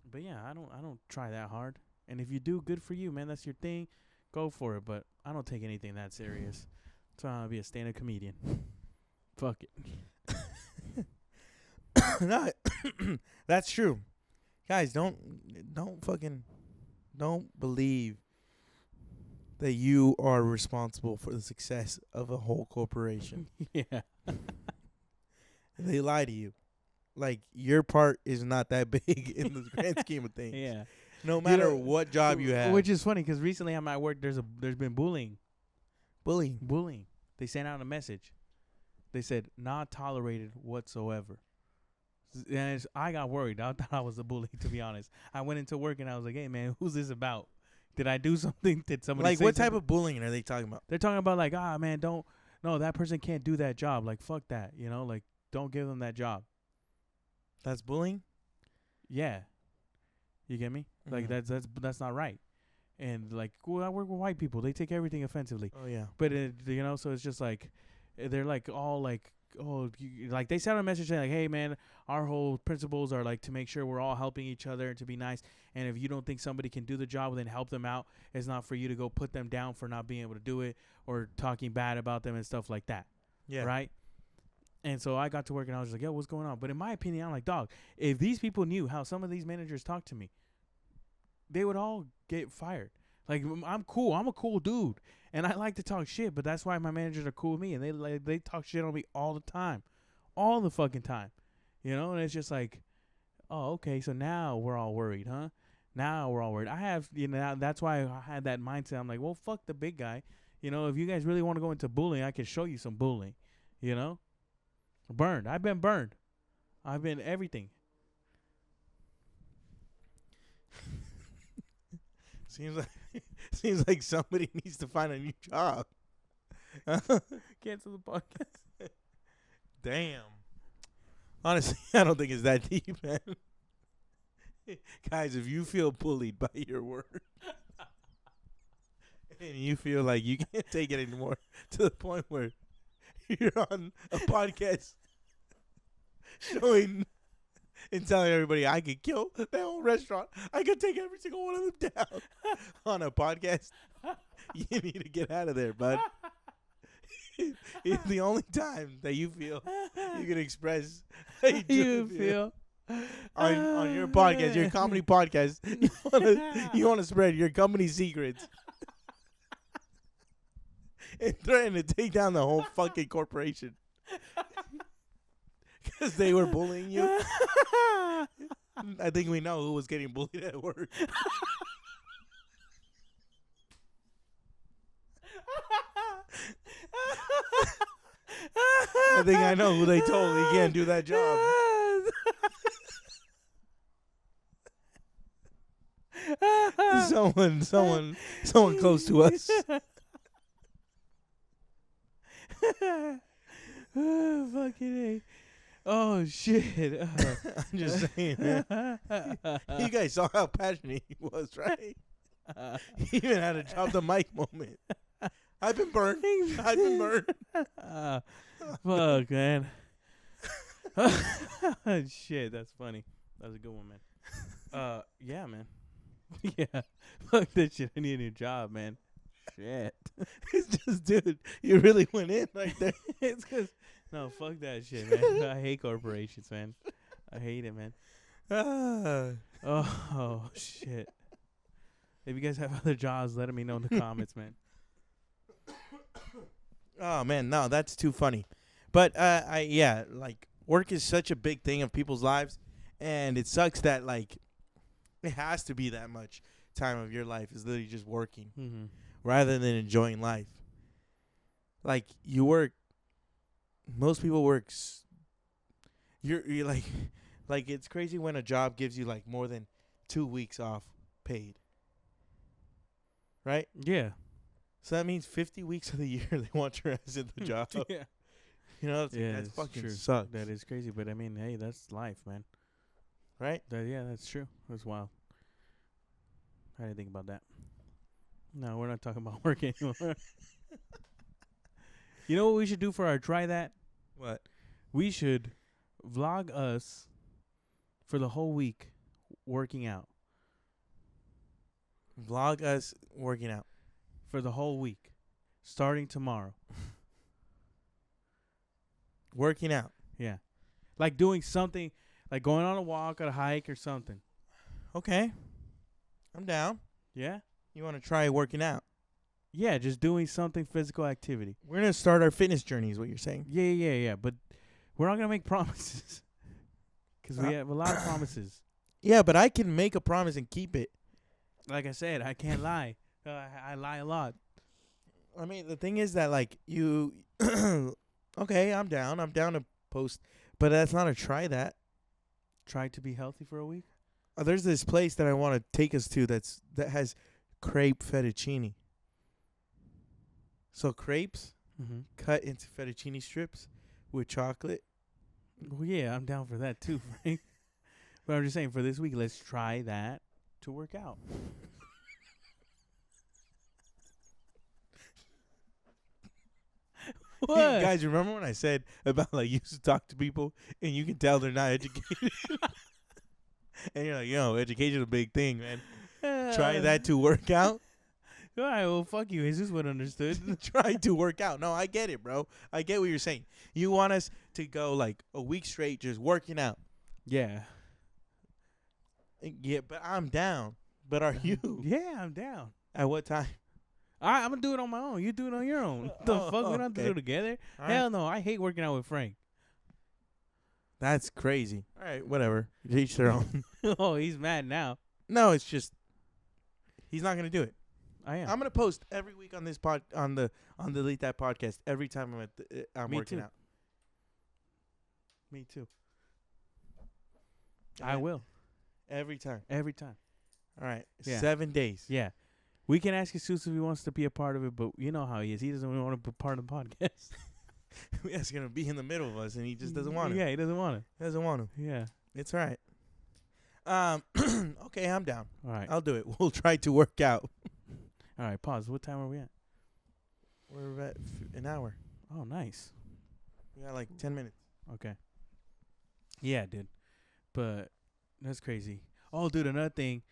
But yeah, I don't try that hard. And if you do, good for you, man. That's your thing. Go for it. But I don't take anything that serious. So I'll be a stand-up comedian. Fuck it. No, that's true. Guys, don't believe that you are responsible for the success of a whole corporation. Yeah. They lie to you. Like, your part is not that big in the grand scheme of things. Yeah. No matter what job you have. Which is funny because recently at my work there's been bullying. Bullying. They sent out a message. They said not tolerated whatsoever. And I got worried. I thought I was a bully, to be honest. I went into work and I was like, "Hey man, who's this about? Did I do something? Did somebody like say what something?" type of bullying are they talking about? They're talking about like, man, no, that person can't do that job. Like fuck that, you know, like don't give them that job. That's bullying? Yeah. You get me? Like that's not right. And like, well, I work with white people. They take everything offensively. Oh yeah. But you know, so it's just like they're like all like, oh, like they sent a message saying like, hey man, our whole principles are like to make sure we're all helping each other and to be nice. And if you don't think somebody can do the job, then help them out. It's not for you to go put them down for not being able to do it or talking bad about them and stuff like that. Yeah. Right. And so I got to work and I was like, yo, what's going on? But in my opinion, I'm like, dog, if these people knew how some of these managers talk to me, they would all get fired. Like, I'm cool. I'm a cool dude. And I like to talk shit, but that's why my managers are cool with me. And they talk shit on me all the time. all the fucking time, you know. And it's just like, oh, okay, so now we're all worried, huh? Now we're all worried. I have, you know, that's why I had that mindset. I'm like, well, fuck the big guy. You know, if you guys really want to go into bullying, I can show you some bullying. You know, burned. I've been burned. I've been everything. Seems like somebody needs to find a new job. Cancel the podcast. Damn. Honestly, I don't think it's that deep, man. Guys, if you feel bullied by your work and you feel like you can't take it anymore to the point where you're on a podcast showing and telling everybody I could kill their whole restaurant, I could take every single one of them down on a podcast, you need to get out of there, bud. It's the only time that you feel you can express how you feel on your podcast, your comedy podcast. You want to spread your company secrets and threaten to take down the whole fucking corporation because they were bullying you. I think we know who was getting bullied at work. I think I know who they told he can't do that job. Someone close to us. Oh, fucking A. Oh, shit. I'm just saying, man. You guys saw how passionate he was, right? He even had a drop the mic moment. I've been burned. I've been burned. Fuck, man. Shit, that's funny. That was a good one, man. Yeah, man. Yeah. Fuck that shit. I need a new job, man. Shit. It's just, dude, you really went in right there. It's because, no, fuck that shit, man. I hate corporations, man. I hate it, man. Oh, shit. If you guys have other jobs, let me know in the comments, man. Oh, man, no, that's too funny. But, like, work is such a big thing of people's lives, and it sucks that, like, it has to be that much time of your life is literally just working rather than enjoying life. Like, you work, most people work, you're like, it's crazy when a job gives you, like, more than 2 weeks off paid. Right? Yeah. So that means 50 weeks of the year they want your ass in the job. Yeah. You know, that's fucking true. Sucks. That is crazy, but I mean, hey, that's life, man. Right? That's true. That's wild. I didn't think about that. No, we're not talking about work anymore. You know what we should do for our try that? What? We should vlog us for the whole week working out. Vlog us working out. For the whole week. Starting tomorrow. Working out. Yeah. Like doing something, like going on a walk or a hike or something. Okay. I'm down. Yeah? You want to try working out? Yeah, just doing something, physical activity. We're going to start our fitness journey is what you're saying. Yeah. But we're not going to make promises. Because we have a lot of promises. Yeah, but I can make a promise and keep it. Like I said, I can't lie. I lie a lot. I mean, the thing is that, like, you... okay, I'm down. I'm down to post. But that's not a try that. Try to be healthy for a week? There's this place that I want to take us to that has crepe fettuccine. So crepes cut into fettuccine strips with chocolate. Well, yeah, I'm down for that too, Frank. But I'm just saying, for this week, let's try that to work out. What? You guys, remember when I said about, like, you used to talk to people and you can tell they're not educated? And you're like, yo, education's a big thing, man. Try that to work out. All right, well, fuck you. Jesus would understood. Try to work out. No, I get it, bro. I get what you're saying. You want us to go, like, a week straight just working out. Yeah. Yeah, but I'm down. But are you? Yeah, I'm down. At what time? All right, I'm going to do it on my own. You do it on your own. The fuck? We don't have to do it together? Hell no. I hate working out with Frank. That's crazy. All right, whatever. Each their own. Oh, he's mad now. No, it's just he's not gonna do it. I am. I'm gonna post every week on this on Delete That podcast every time I'm Me working too. out. Me too. I will. Every time. Every time. All right. Yeah. 7 days. Yeah. We can ask Jesus if he wants to be a part of it, but you know how he is. He doesn't want to be part of the podcast. We ask him to be in the middle of us, and he just doesn't want to. Yeah, he doesn't want He doesn't want to. to. Yeah. It's all right. Okay, I'm down. All right. I'll do it. We'll try to work out. All right. Pause. What time are we at? We're at an hour. Oh, nice. We got like 10 minutes. Okay. Yeah, dude. But that's crazy. Oh, dude, another thing.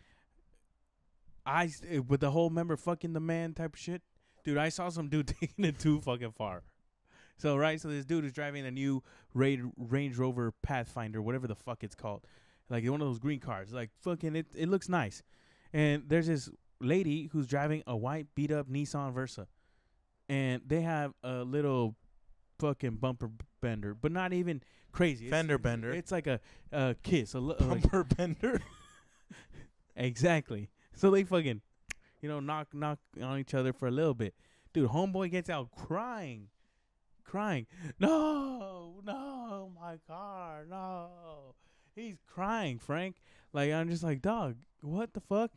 With the whole member fucking the man type of shit, dude, I saw some dude taking it too fucking far. So this dude is driving a new Range Rover Pathfinder, whatever the fuck it's called, like one of those green cars. Like fucking, it looks nice. And there's this lady who's driving a white beat up Nissan Versa, and they have a little fucking bumper bender, but not even crazy. Fender bender. It's like a kiss, Bumper bender. Exactly. So they fucking, knock on each other for a little bit. Dude, homeboy gets out crying. No, my car, no. He's crying, Frank. Like, I'm just like, dog, what the fuck,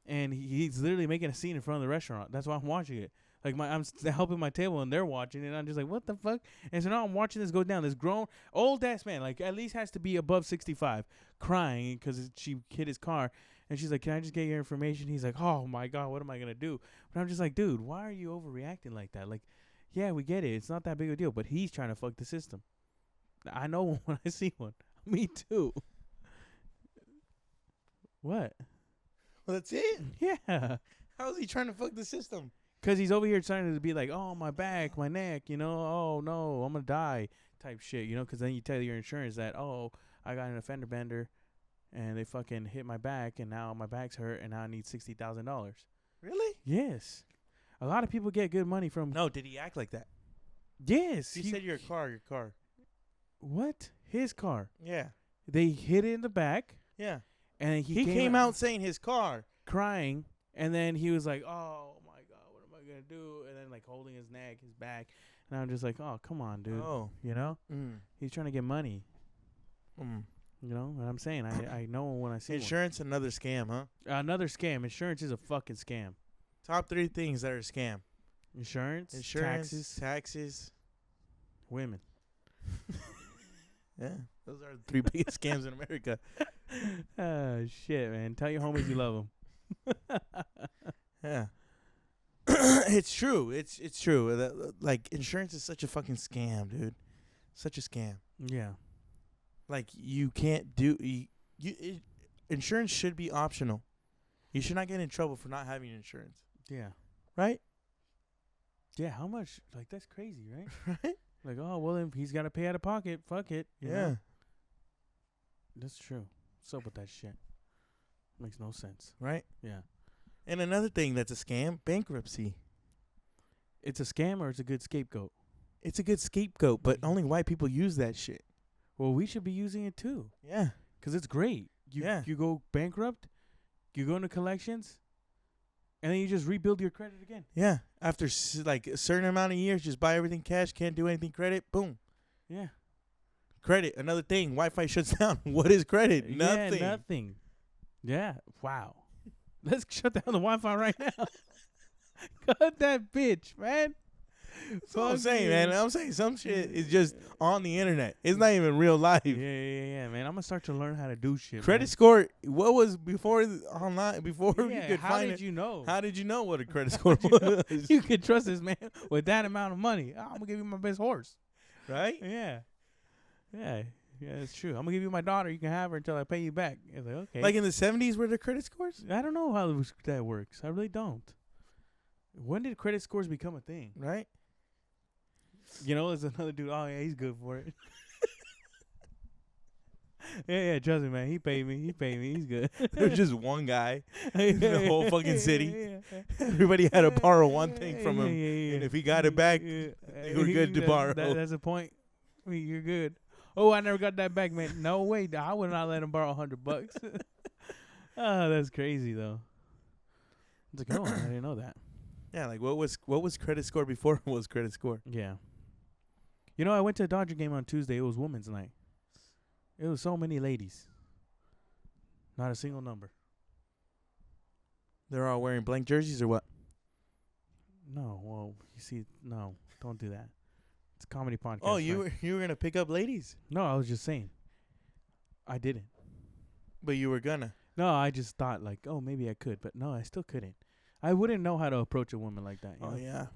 And he's literally making a scene in front of the restaurant. That's why I'm watching it. Like, I'm helping my table, and they're watching it, and I'm just like, what the fuck? And so now I'm watching this go down. This grown, old-ass man, like, at least has to be above 65, crying because she hit his car. And she's like, can I just get your information? He's like, oh, my God, what am I going to do? But I'm just like, dude, why are you overreacting like that? Like, yeah, we get it. It's not that big of a deal. But he's trying to fuck the system. I know when I see one. Me too. What? Well, that's it? Yeah. How is he trying to fuck the system? Because he's over here trying to be like, oh, my back, my neck, oh, no, I'm going to die type shit, because then you tell your insurance that, oh, I got an fender bender, and they fucking hit my back, and now my back's hurt, and now I need $60,000. Really? Yes. A lot of people get good money from... No, did he act like that? Yes. You said your car. What? His car. Yeah. They hit it in the back. Yeah. And he came out saying his car. Crying, and then he was like, oh, my God, what am I going to do? And then, like, holding his neck, his back. And I'm just like, oh, come on, dude. Oh. He's trying to get money. You know what I'm saying? I know when I see Insurance, another scam, huh? Another scam. Insurance is a fucking scam. Top 3 things that are a scam. Insurance, taxes, women. Yeah, those are the 3 biggest scams in America. Oh, shit, man. Tell your homies you love them. Yeah. It's true. It's true. Like, insurance is such a fucking scam, dude. Such a scam. Yeah. Like, you can't do... insurance should be optional. You should not get in trouble for not having insurance. Yeah. Right? Yeah, how much? Like, that's crazy, right? Right? Like, oh, well, then he's got to pay out of pocket. Fuck it. You know? That's true. What's up with that shit? Makes no sense. Right? Yeah. And another thing that's a scam, bankruptcy. It's a scam or it's a good scapegoat? It's a good scapegoat, but only white people use that shit. Well, we should be using it too. Yeah. Because it's great. You go bankrupt, you go into collections, and then you just rebuild your credit again. Yeah. After like a certain amount of years, just buy everything cash, can't do anything credit, boom. Yeah. Credit, another thing. Wi-Fi shuts down. What is credit? Nothing. Yeah, nothing. Yeah. Wow. Let's shut down the Wi-Fi right now. Cut that bitch, man. That's what I'm saying, man. I'm saying some shit is just on the internet. It's not even real life. Yeah, man. I'm gonna start to learn how to do shit. Credit score. What was before online? Before you could how find did it? you know? How did you know what a credit score was? You could trust this man with that amount of money. I'm gonna give you my best horse. Right? Yeah, it's true. I'm gonna give you my daughter. You can have her until I pay you back. It's like, okay. Like in the 70s, were there credit scores? I don't know how that works. I really don't. When did credit scores become a thing? Right? There's another dude. Oh, yeah, he's good for it. yeah, trust me, man. He paid me. He's good. There's just one guy in the whole fucking city. Everybody had to borrow one thing from him. And if he got it back, they were good to borrow. That's a point. You're good. Oh, I never got that back, man. No way. I would not let him borrow $100. Oh, that's crazy though. It's like, oh, I didn't know that. Yeah, like what was credit score before was credit score? Yeah. You know, I went to a Dodger game on Tuesday. It was women's night. It was so many ladies. Not a single number. They're all wearing blank jerseys or what? No, well, you see, no, don't do that. It's a comedy podcast. Oh, you right? were gonna pick up ladies, No, I was just saying. I didn't. but you were gonna. No, I just thought like, oh, maybe I could, but no, I still couldn't. I wouldn't know how to approach a woman like that. You Oh know? yeah,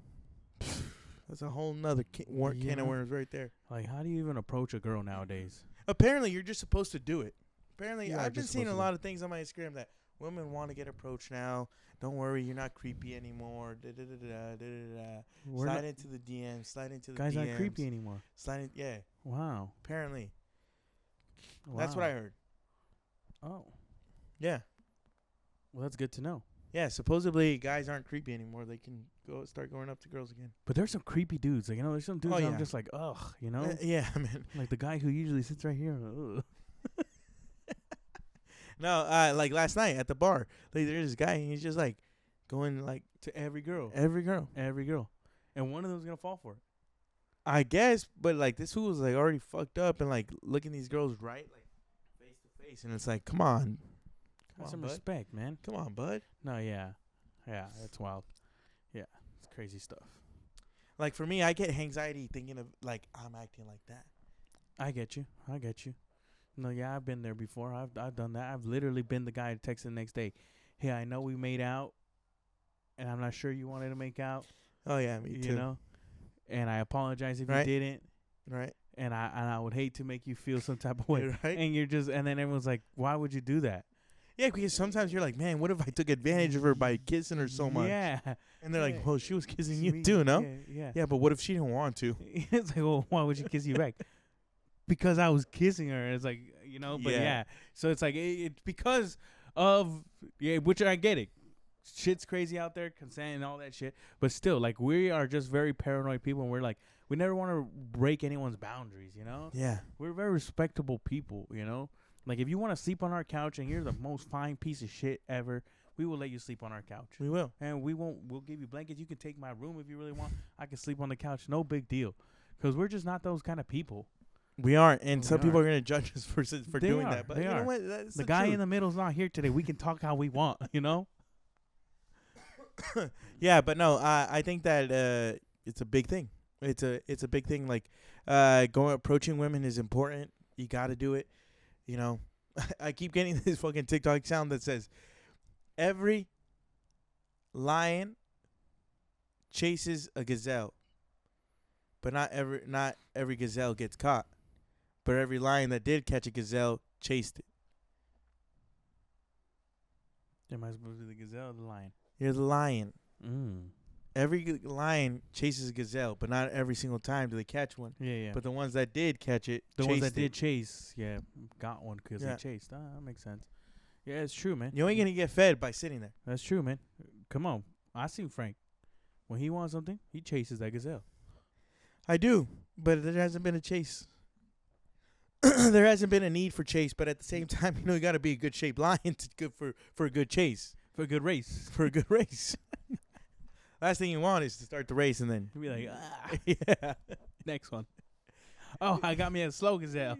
that's a whole nother can You of know? worms right there. Like, how do you even approach a girl nowadays? Apparently, you're just supposed to do it. Apparently, You are I've been just seeing a supposed to lot of things on my Instagram that women want to get approached now. Don't worry, you're not creepy anymore. We're Slide not- into the DMs. Slide into the guys DMs. aren't creepy anymore. Slide in, yeah. Wow. Apparently, Wow. that's what I heard. Oh, Yeah, well, that's good to know. yeah. Supposedly, guys aren't creepy anymore. They can start going up to girls again. But there's some creepy dudes. Like, you know, there's some dudes Oh, that I'm yeah. just like, ugh, you know? Yeah, man. Like the guy who usually sits right here. Ugh. No, like last night at the bar, like there's this guy and he's just like going like To every girl. every girl. Every girl. And one of them's going to fall for it. I guess, but like this fool was like already fucked up and like looking these girls right like face to face, and it's like, come on, Have some bud. respect, man. Come on, bud. No, yeah. Yeah, that's wild. Yeah, it's crazy stuff. Like for me, I get anxiety thinking of like I'm acting like that. I get you. I get you. No, yeah, I've been there before. I've done that. I've literally been the guy to text the next day. Hey, I know we made out, and I'm not sure you wanted to make out. Oh yeah, me too. You know, and I apologize if Right. you didn't. Right? And I would hate to make you feel some type of way. Right? And you're just, and then everyone's like, why would you do that? Yeah, because sometimes you're like, man, what if I took advantage of her by kissing her so much? Yeah. And they're like, Yeah. well, she was kissing you Sweet. too, no? Yeah. Yeah. Yeah, but what if she didn't want to? It's like, well, why would you kiss you back? Because I was kissing her. It's like, you know, but Yeah. yeah. So it's like, it's because of, yeah, which I get it. Shit's crazy out there, consent and all that shit. But still, like, we are just very paranoid people. And we're like, we never want to break anyone's boundaries, you know? Yeah. We're very respectable people, you know? Like, if you want to sleep on our couch and you're the most fine piece of shit ever, we will let you sleep on our couch. We will. And we'll give you blankets. You can take my room if you really want. I can sleep on the couch. No big deal. Because we're just not those kind of people. We aren't, and We some people are. are gonna judge us for They doing are. that. But They you know are. what? That's The guy in the middle's not here today. We can talk how we want, you know? Yeah, but no, I think that it's a big thing. It's a big thing. Like approaching women is important. You got to do it. You know, I keep getting this fucking TikTok sound that says every lion chases a gazelle, but not every gazelle gets caught. But every lion that did catch a gazelle chased it. Am I supposed to be the gazelle or the lion? You're the lion. Mm. Every lion chases a gazelle, but not every single time do they catch one. Yeah, yeah. But the ones that did catch it, the ones that chased it. did chase, yeah, got one because Yeah. they chased. That makes sense. Yeah, it's true, man. You ain't gonna get fed by sitting there. That's true, man. Come on. I see Frank. When he wants something, he chases that gazelle. I do, but there hasn't been a chase. There hasn't been a need for chase, but at the same time, you got to be a good shaped lion to good for a good chase, For a good race. for a good race. Last thing you want is to start the race and then He'll be like, ah. yeah. Next one. Oh, I got me a slow gazelle.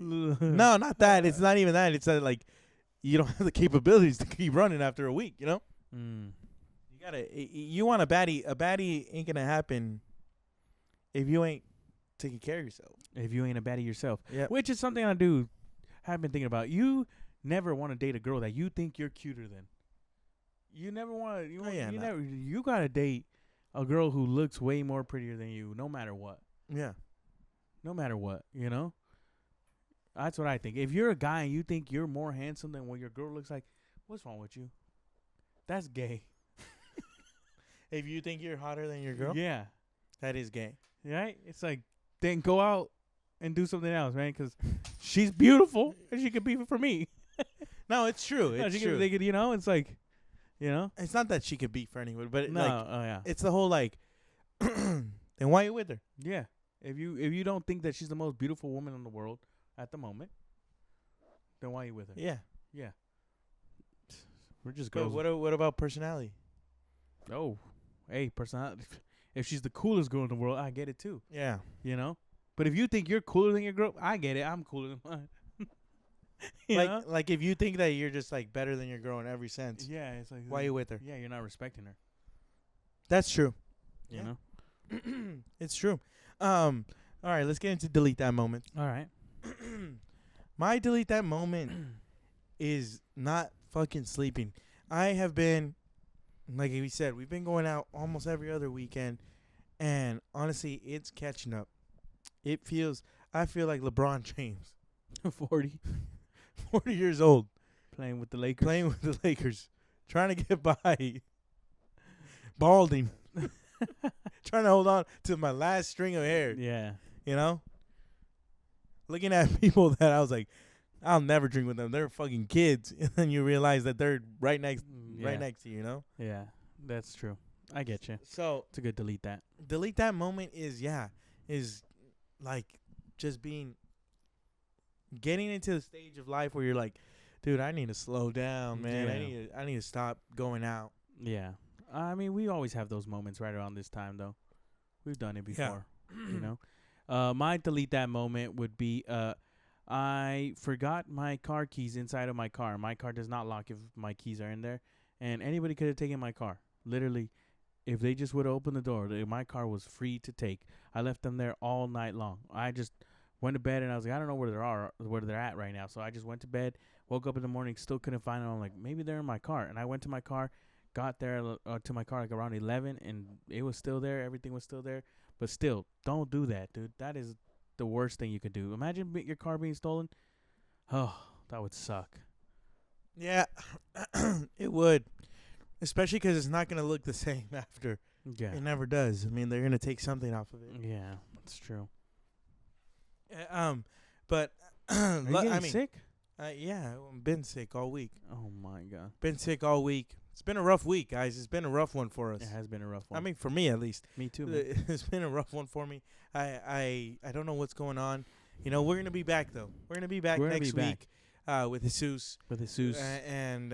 No, not that. It's not even that. It's like you don't have the capabilities to keep running after a week. You know. Mm. You want a baddie. A baddie ain't gonna happen if you ain't taking care of yourself. If you ain't a baddie yourself. Yeah. Which is something I do have been thinking about. You never want to date a girl that you think you're cuter than. You never want to. You gotta date a girl who looks way more prettier than you, no matter what. Yeah. No matter what, you know. That's what I think. If you're a guy and you think you're more handsome than what your girl looks like, what's wrong with you? That's gay. If you think you're hotter than your girl, Yeah. that is gay. Right? It's like, then go out and do something else, man, because she's beautiful and she could be for me. No, it's true. No, It's she true. Could, you know, it's like, you know. It's not that she could beat for anyone, but No, like oh yeah, it's the whole like. Then why you with her? yeah. If you don't think that she's the most beautiful woman in the world at the moment, then why are you with her? Yeah. Yeah. We're just But girls. what about personality? Oh, hey, personality. If she's the coolest girl in the world, I get it too. Yeah. You know. But if you think you're cooler than your girl, I get it. I'm cooler than mine. You know? Like if you think that you're just like better than your girl in every sense, Yeah, it's like why are you with her? Yeah, you're not respecting her. That's true. You Yeah. know. It's true. All right, let's get into delete that moment. All right. My delete that moment is not fucking sleeping. I have been, like we said, we've been going out almost every other weekend, and honestly, it's catching up. I feel like LeBron James, 40. 40 years old, Playing with the Lakers. playing with the Lakers, trying to get by, balding, trying to hold on to my last string of hair. Yeah. You know, looking at people that I was like, I'll never drink with them. They're fucking kids, and then you realize that they're right next to you. You know. Yeah, that's true. I get you. So It's a good delete that. delete that moment is like just getting into the stage of life where you're like, dude, I need to slow down, man. Yeah. I need to stop going out. Yeah. I mean, we always have those moments right around this time, though. We've done it before, you know. My delete that moment would be I forgot my car keys inside of my car. My car does not lock if my keys are in there. And anybody could have taken my car. Literally, if they just would have opened the door, my car was free to take. I left them there all night long. I just went to bed, and I was like, I don't know where they're at right now. So I just went to bed, woke up in the morning, still couldn't find them. I'm like, maybe they're in my car. And I went to my car, got there to my car like around 11, and it was still there. Everything was still there. But still, don't do that, dude. That is the worst thing you could do. Imagine your car being stolen. Oh, that would suck. Yeah, it would, especially because it's not gonna look the same after. Yeah. It never does. I mean, they're gonna take something off of it. Yeah, that's true. But Are you getting sick? yeah, I've been sick all week. Oh my god. Been sick all week. It's been a rough week, guys. It's been a rough one for us. It has been a rough one. I mean, for me at least. me too, man. It's been a rough one for me. I don't know what's going on. You know, we're gonna be back though. We're gonna be back next week with Jesus. With Jesus. And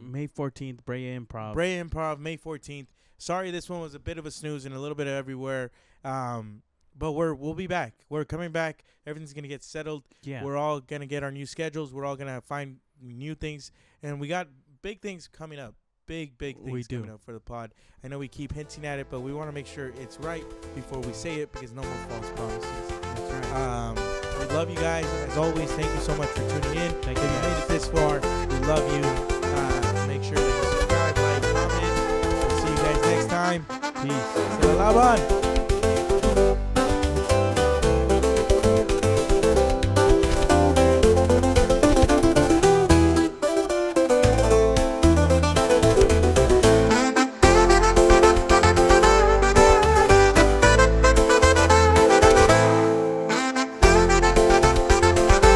May 14th, Brea Improv. Brea Improv, May 14th. Sorry, this one was a bit of a snooze and a little bit of everywhere. But we'll be back. We're coming back. Everything's gonna get settled. Yeah. We're all gonna get our new schedules. We're all gonna find new things, and we got big things coming up. Big things coming up for the pod. I know we keep hinting at it, but we want to make sure it's right before we say it, because no more false promises. That's right. We love you guys. As always, thank you so much for tuning in. Thank if you you guys. made it this far, we love you. Make sure that you subscribe, like, comment. We'll see you guys next time. Peace. Se la lavan.